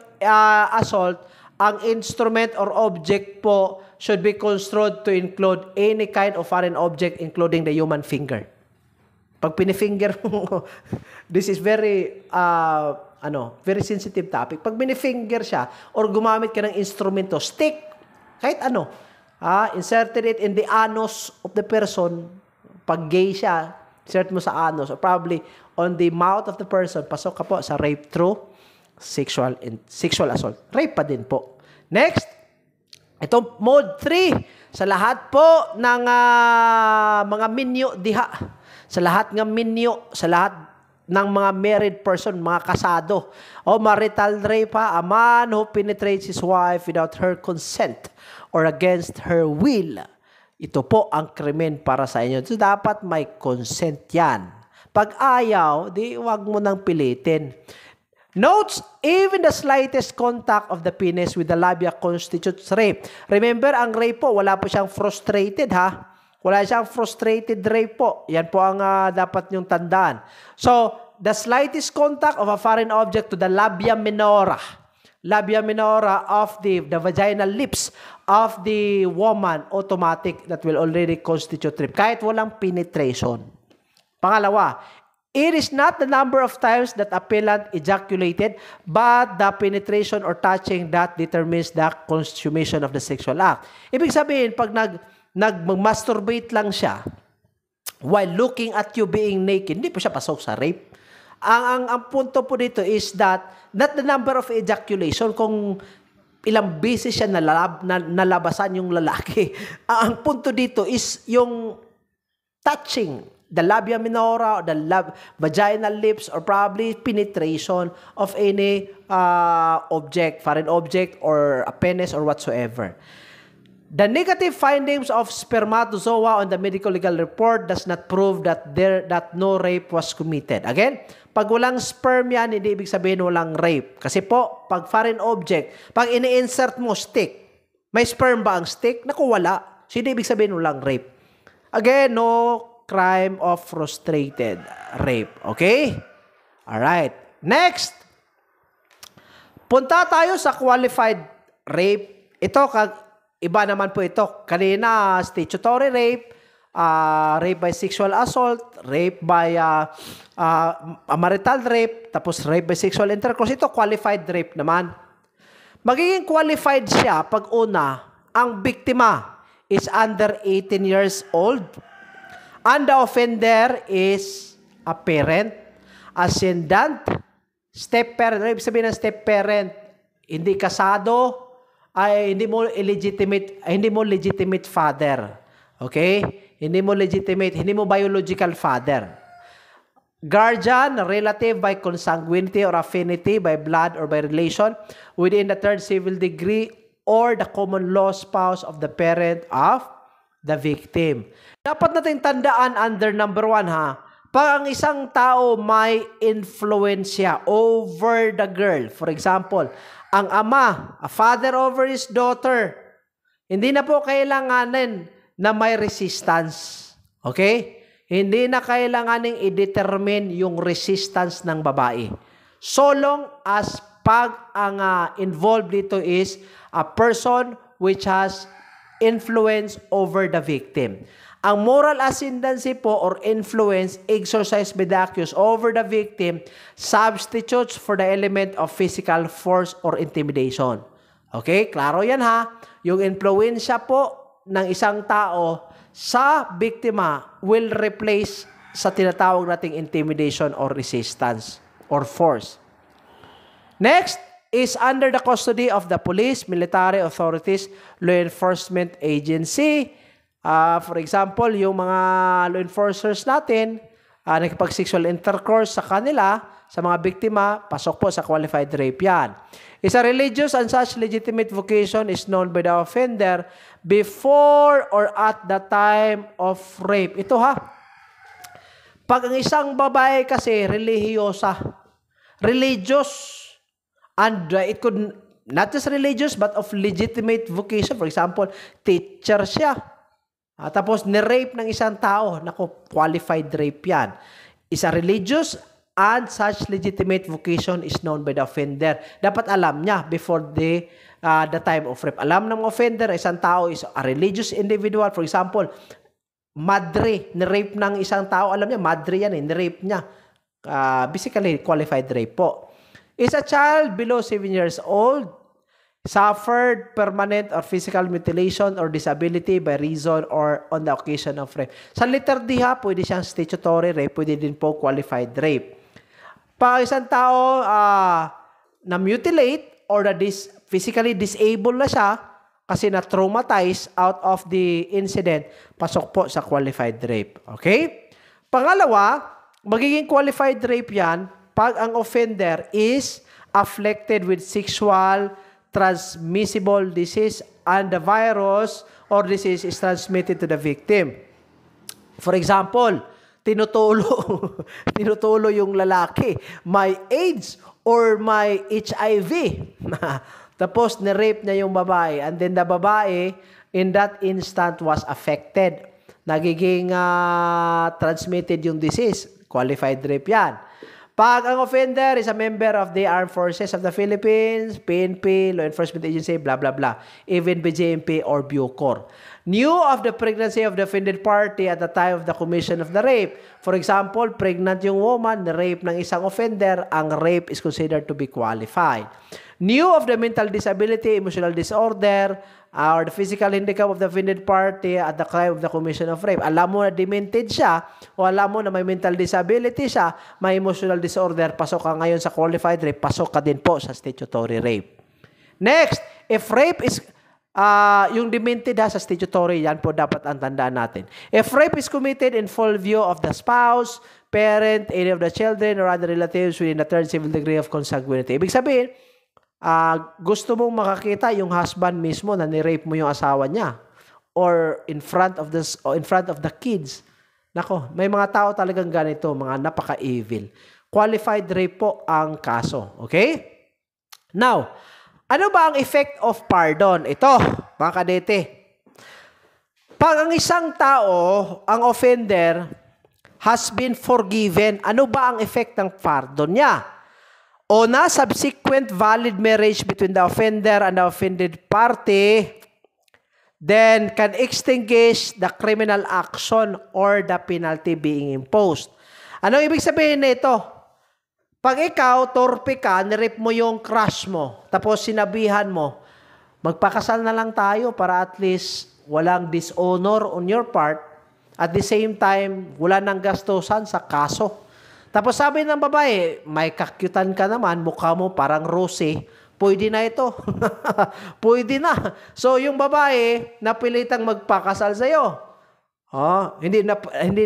assault, ang instrument or object po should be construed to include any kind of foreign object including the human finger. Pag pinifinger mo, this is very very sensitive topic. Pag pinifinger siya or gumamit ka ng instrumento, stick, kahit ano, inserted it in the anus of the person, pag gay siya, insert mo sa anus or probably on the mouth of the person, pasok ka po sa rape through sexual assault. Rape pa din po. Next, ito mode 3. Sa lahat po ng mga minyo diha, sa lahat ng minyo, sa lahat ng mga married person, mga kasado, o marital rape a man who penetrates his wife without her consent or against her will. Ito po ang krimen para sa inyo. So, dapat may consent yan. Pag ayaw, di wag mo nang pilitin. Notes, even the slightest contact of the penis with the labia constitutes rape. Remember, ang rape po, wala po siyang frustrated, ha? Wala siyang frustrated rape po. Yan po ang dapat niyong tandaan. So, the slightest contact of a foreign object to the labia minora of the vaginal lips of the woman, automatic, that will already constitute rape. Kahit walang penetration. Pangalawa, it is not the number of times that appellant ejaculated, but the penetration or touching that determines the consummation of the sexual act. Ibig sabihin, pag nag-masturbate lang siya, while looking at you being naked, hindi po siya pasok sa rape. Ang punto po dito is that, not the number of ejaculation, kung ilang beses siya nalabasan yung lalaki. Ang punto dito is yung touching, the labia minora, or the vaginal lips, or probably penetration of any object, foreign object, or a penis, or whatsoever. The negative findings of spermatozoa on the medical legal report does not prove that no rape was committed. Again, pag walang sperm yan, hindi ibig sabihin walang rape. Kasi po, pag foreign object, pag ini-insert mo stick, may sperm ba ang stick? Naku, wala. So, hindi ibig sabihin walang rape. Again, no crime of frustrated rape. Okay? Alright. Next. Punta tayo sa qualified rape. Ito, iba naman po ito. Kanina, statutory rape, rape by sexual assault, rape by marital rape, tapos rape by sexual intercourse. Ito, qualified rape naman. Magiging qualified siya pag una, ang biktima is under 18 years old, and the offender is a parent, ascendant, step-parent. Ano ibig sabihin ng step-parent? Hindi kasado, ay hindi mo legitimate father. Okay? Hindi mo biological father. Guardian, relative by consanguinity or affinity, by blood or by relation, within the third civil degree, or the common law spouse of the parent of the victim. Dapat natin tandaan under number 1 ha, pag ang isang tao may influensya over the girl, for example, ang ama, a father over his daughter, hindi na po kailanganin na may resistance. Okay? Hindi na kailanganin i-determine yung resistance ng babae. So long as pag ang involved dito is a person which has influence over the victim. Ang moral ascendancy po or influence exercised by the accused over the victim substitutes for the element of physical force or intimidation. Okay? Klaro yan ha? Yung influensya po ng isang tao sa biktima will replace sa tinatawag nating intimidation or resistance or force. Next is under the custody of the police, military authorities, law enforcement agency. For example, yung mga law enforcers natin, nakipag-sexual intercourse sa kanila, sa mga biktima, pasok po sa qualified rape yan. Is a religious and such legitimate vocation is known by the offender before or at the time of rape. Ito ha, pag ang isang babae kasi relihiyosa, religious, and it could not just religious but of legitimate vocation. For example, teacher siya. Tapos ni-rape ng isang tao. Naku, qualified rape yan. Is a religious and such legitimate vocation is known by the offender. Dapat alam niya before the time of rape. Alam ng offender, isang tao is a religious individual. For example, madre, ni-rape ng isang tao. Alam niya, madre yan ni-rape niya. Basically, qualified rape po. Is a child below 7 years old suffered permanent or physical mutilation or disability by reason or on the occasion of rape. Sa letter D ha, pwede siyang statutory rape, pwede din po qualified rape. Pag isang tao na-mutilate or physically disabled na siya kasi na-traumatize out of the incident, pasok po sa qualified rape. Okay? Pangalawa, magiging qualified rape yan pag ang offender is afflicted with sexual transmissible disease and the virus or disease is transmitted to the victim. For example, tinutulo yung lalaki, may AIDS or may HIV. Tapos ni-rape niya yung babae and then the babae in that instant was affected. Nagiging transmitted yung disease. Qualified rape yan. Pag ang offender is a member of the Armed Forces of the Philippines, PNP, Law Enforcement Agency, blah, blah, blah, even BJMP or Bucor, knew of the pregnancy of the offended party at the time of the commission of the rape. For example, pregnant yung woman, rape ng isang offender, ang rape is considered to be qualified. Knew of the mental disability, emotional disorder, or the physical handicap of the offended party at the time of the commission of rape. Alam mo na demented siya o alam mo na may mental disability siya, may emotional disorder, pasok ka ngayon sa qualified rape, pasok ka din po sa statutory rape. Next, if rape is, yung demented sa statutory, yan po dapat ang tandaan natin. If rape is committed in full view of the spouse, parent, any of the children, or other relatives within the third civil degree of consanguinity. Ibig sabihin, gusto mong makakita yung husband mismo na ni-rape mo yung asawa niya or in front of the kids. Nako, may mga tao talagang ganito, mga napaka-evil. Qualified rape po ang kaso. Okay? Now, ano ba ang effect of pardon? Ito, mga kadete. Pag ang isang tao, ang offender, has been forgiven, ano ba ang effect ng pardon niya? O na subsequent valid marriage between the offender and the offended party, then can extinguish the criminal action or the penalty being imposed. Ano ibig sabihin nito? Pag ikaw, torpe ka, nirip mo yung crush mo, tapos sinabihan mo, magpakasal na lang tayo para at least walang dishonor on your part. At the same time, wala nang gastusan sa kaso. Tapos sabi ng babae, may kakyutan ka naman, mukha mo parang rosy, pwede na ito. Pwede na. So yung babae, napilitang magpakasal sa'yo. Hindi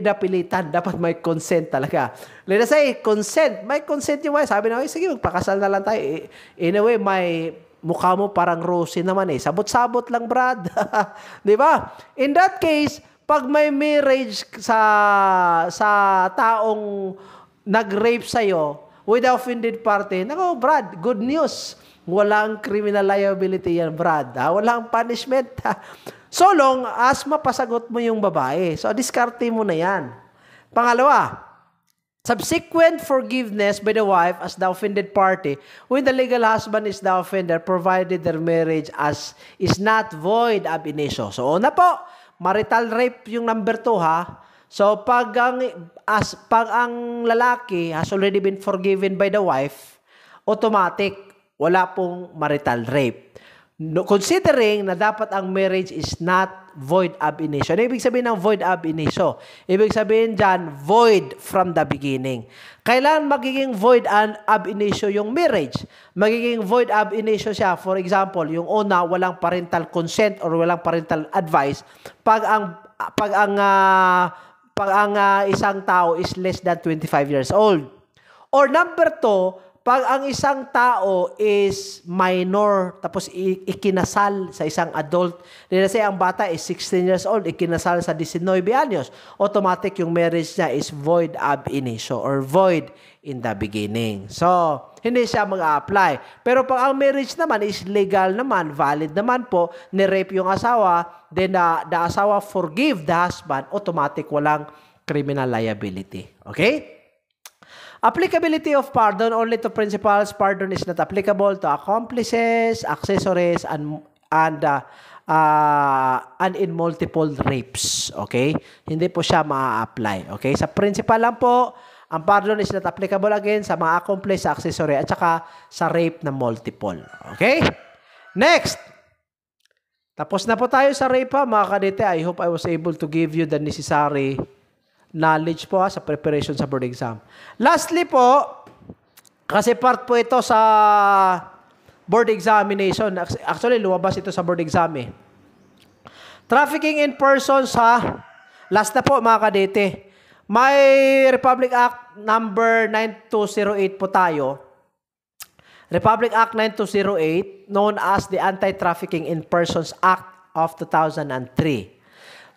napilitan. Dapat may consent talaga. Let us say, consent. May consent yung wife. Sabi na, sige, magpakasal na lang tayo. Anyway, may mukha mo parang rosy naman eh. Sabot-sabot lang, Brad. Di ba? In that case, pag may marriage sa taong nag-rape sa'yo with the offended party, nako, Brad, good news. Walang criminal liability yan, Brad. Walang punishment. So long as mapasagot mo yung babae. So, diskarte mo na yan. Pangalawa, subsequent forgiveness by the wife as the offended party when the legal husband is the offender provided their marriage is not void ab initio. So, una po, marital rape yung number 2 ha. So pag ang lalaki has already been forgiven by the wife, automatic wala pong marital rape. No, considering na dapat ang marriage is not void ab initio. Ano ibig sabihin ng void ab initio? Ibig sabihin dyan, void from the beginning. Kailan magiging void ab initio yung marriage? Magiging void ab initio siya, for example, yung una, walang parental consent or walang parental advice pag ang isang tao is less than 25 years old. Or number 2, pag ang isang tao is minor, tapos ikinasal sa isang adult, let's say ang bata is 16 years old, ikinasal sa 19 anyos, automatic yung marriage niya is void ab initio or void in the beginning. So, hindi siya mag-a-apply. Pero pag ang marriage naman is legal naman, valid naman po, ni-rape yung asawa, then the asawa forgive the husband, automatic walang criminal liability. Okay? Applicability of pardon only to principals. Pardon is not applicable to accomplices, accessories, and in multiple rapes. Okay? Hindi po siya ma-apply. Okay? Sa principal lang po, ang pardon is not applicable again sa mga accomplice, sa accessory, at saka sa rape na multiple. Okay? Next. Tapos na po tayo sa rape ha, mga kadete. I hope I was able to give you the necessary knowledge po sa preparation sa board exam. Lastly po, kasi part po ito sa board examination. Actually, lumabas ito sa board exam eh. Trafficking in persons ha. Last na po mga kadete. May Republic Act number 9208 po tayo. Republic Act 9208 known as the Anti-Trafficking in Persons Act of 2003.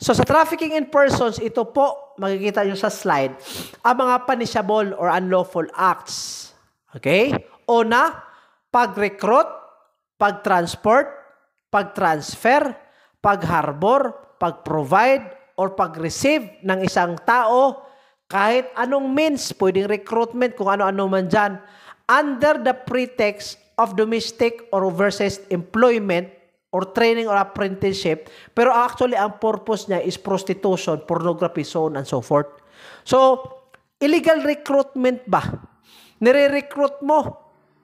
So sa trafficking in persons, ito po, makikita nyo sa slide, ang mga punishable or unlawful acts. Okay? Una, pag-recruit, pag-transport, pag-transfer, pag-harbor, pag-provide, or pag-receive ng isang tao, kahit anong means, pwedeng recruitment, kung ano-ano man dyan, under the pretext of domestic or overseas employment, or training or apprenticeship, pero actually ang purpose niya is prostitution, pornography, so on and so forth. So, illegal recruitment ba? Nire-recruit mo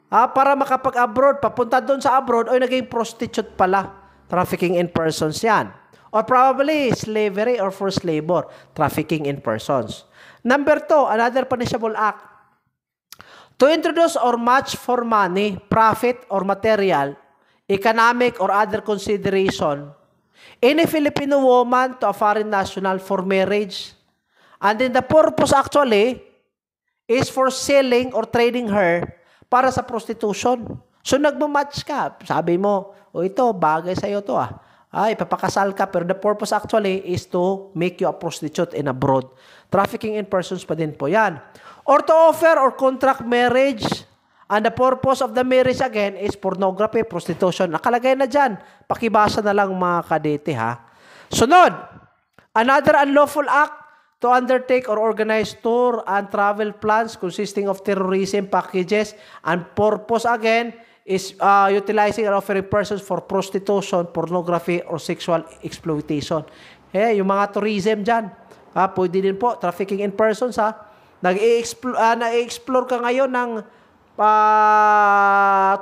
para makapag-abroad, papunta doon sa abroad, o naging prostitute pala. Trafficking in persons yan. Or probably slavery or forced labor, trafficking in persons. Number 2, another punishable act. To introduce or match for money, profit, or material, economic or other consideration, any Filipino woman to a foreign national for marriage. And then the purpose actually is for selling or trading her para sa prostitution. So nagmamatch ka. Sabi mo, ito, bagay sa'yo to ah. Ipapakasal ka, pero the purpose actually is to make you a prostitute in abroad. Trafficking in persons pa din po yan. Or to offer or contract marriage. And the purpose of the marriage again is pornography, prostitution. Nakalagay na dyan. Pakibasa na lang mga kadete ha. Sunod, Another unlawful act to undertake or organize tour and travel plans consisting of terrorism packages and purpose again is utilizing and offering persons for prostitution, pornography, or sexual exploitation. Yung mga tourism dyan. Pwede din po, trafficking in persons. Nag-i-explore ka ngayon ng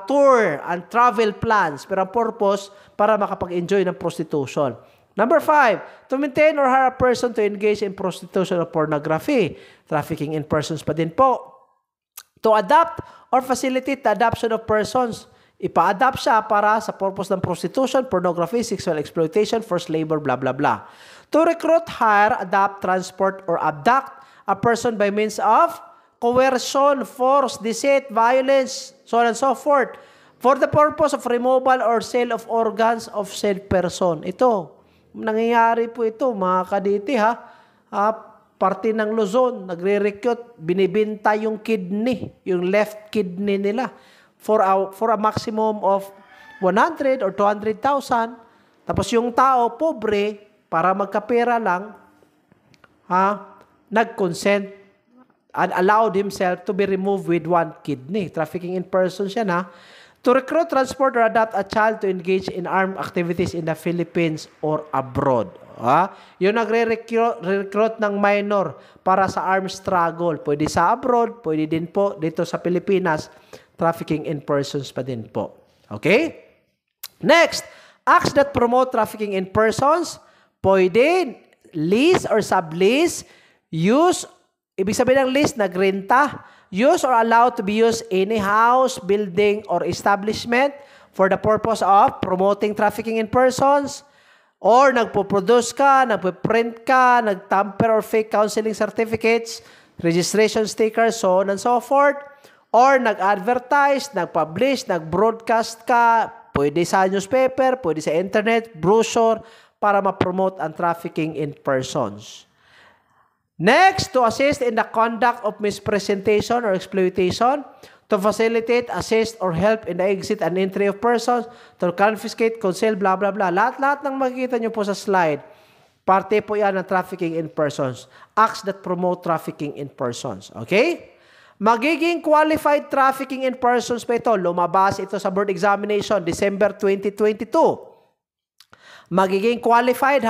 tour and travel plans pero ang purpose para makapag-enjoy ng prostitution. Number 5, to maintain or hire a person to engage in prostitution or pornography. Trafficking in persons pa din po. To adopt or facilitate the adoption of persons. Ipa-adopt siya para sa purpose ng prostitution, pornography, sexual exploitation, forced labor, blah, blah, blah. To recruit, hire, adopt, transport, or abduct a person by means of coercion, force, deceit, violence, so on and so forth, for the purpose of removal or sale of organs of said person. Ito, nangyayari po ito, mga kaditi parte ng Luzon, nagre-recruit, binibenta yung kidney, yung left kidney nila for a maximum of 100 or 200,000. Tapos yung tao, pobre, para magkapera lang, nag-consent and allowed himself to be removed with one kidney. Trafficking in person siya na. To recruit, transport, or adopt a child to engage in armed activities in the Philippines or abroad. Yung nagre-recruit ng minor para sa armed struggle. Pwede sa abroad, pwede din po dito sa Pilipinas. Trafficking in persons pa din po. Okay? Next, acts that promote trafficking in persons. Pwede lease or sublease, use, ibig sabihin ng lease, nagrenta, use or allowed to be used any house, building, or establishment for the purpose of promoting trafficking in persons, or nagpo-produce ka, nagpo-print ka, nagtamper or fake counseling certificates, registration stickers, so on and so forth, or nag-advertise, nag-publish, nag-broadcast ka, pwede sa newspaper, pwede sa internet, brochure, para ma-promote ang trafficking in persons. Next, to assist in the conduct of mispresentation or exploitation, to facilitate, assist, or help in the exit and entry of persons, to confiscate, conceal, blah, blah, blah. Lahat ng makikita nyo po sa slide, parte po yan ng trafficking in persons. Acts that promote trafficking in persons. Okay? Magiging qualified trafficking in persons pa ito. Lumabas ito sa board examination, December 2022. Magiging qualified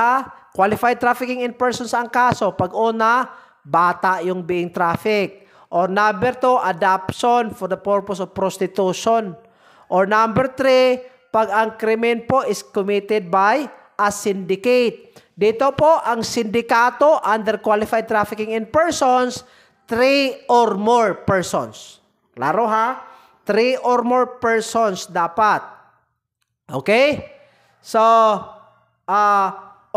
Qualified trafficking in persons ang kaso. Pag una, bata yung being trafficked. Or number 2, adoption for the purpose of prostitution. Or number 3, pag ang krimen po is committed by a syndicate. Dito po, ang sindikato under qualified trafficking in persons, 3 or more persons. Klaro 3 or more persons dapat. Okay? So,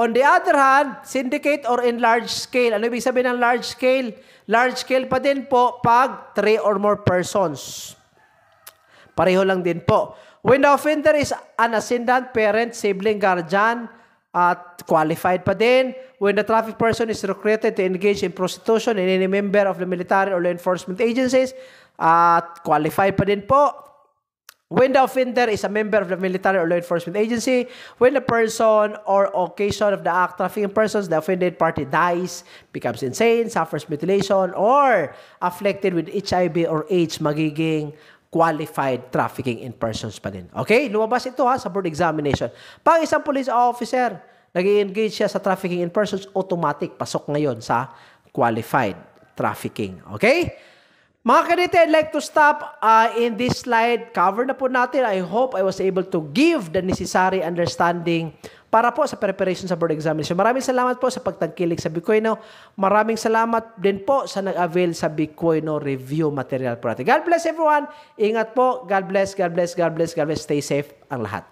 on the other hand, syndicate or in large scale. Ano ibig sabihin ng large scale? Large scale pa din po pag 3 or more persons. Pareho lang din po. When the offender is an ascendant, parent, sibling, guardian, at qualified pa din. When the traffic person is recruited to engage in prostitution in any member of the military or law enforcement agencies, qualified pa din po. When the offender is a member of the military or law enforcement agency, when the person or occasion of the act trafficking persons, the offended party dies, becomes insane, suffers mutilation, or afflicted with HIV or AIDS, magiging qualified trafficking in persons pa din. Okay? Lumabas ito sa board examination. Pag isang police officer, nag-engage siya sa trafficking in persons, automatic, pasok ngayon sa qualified trafficking. Okay? Mga kadete, I'd like to stop in this slide. Cover na po natin. I hope I was able to give the necessary understanding para po sa preparation sa board examination. Maraming salamat po sa pagtangkilik sa Bicoino. Maraming salamat din po sa nag-avail sa Bicoino review material po natin. God bless everyone. Ingat po. God bless, God bless, God bless, God bless. Stay safe ang lahat.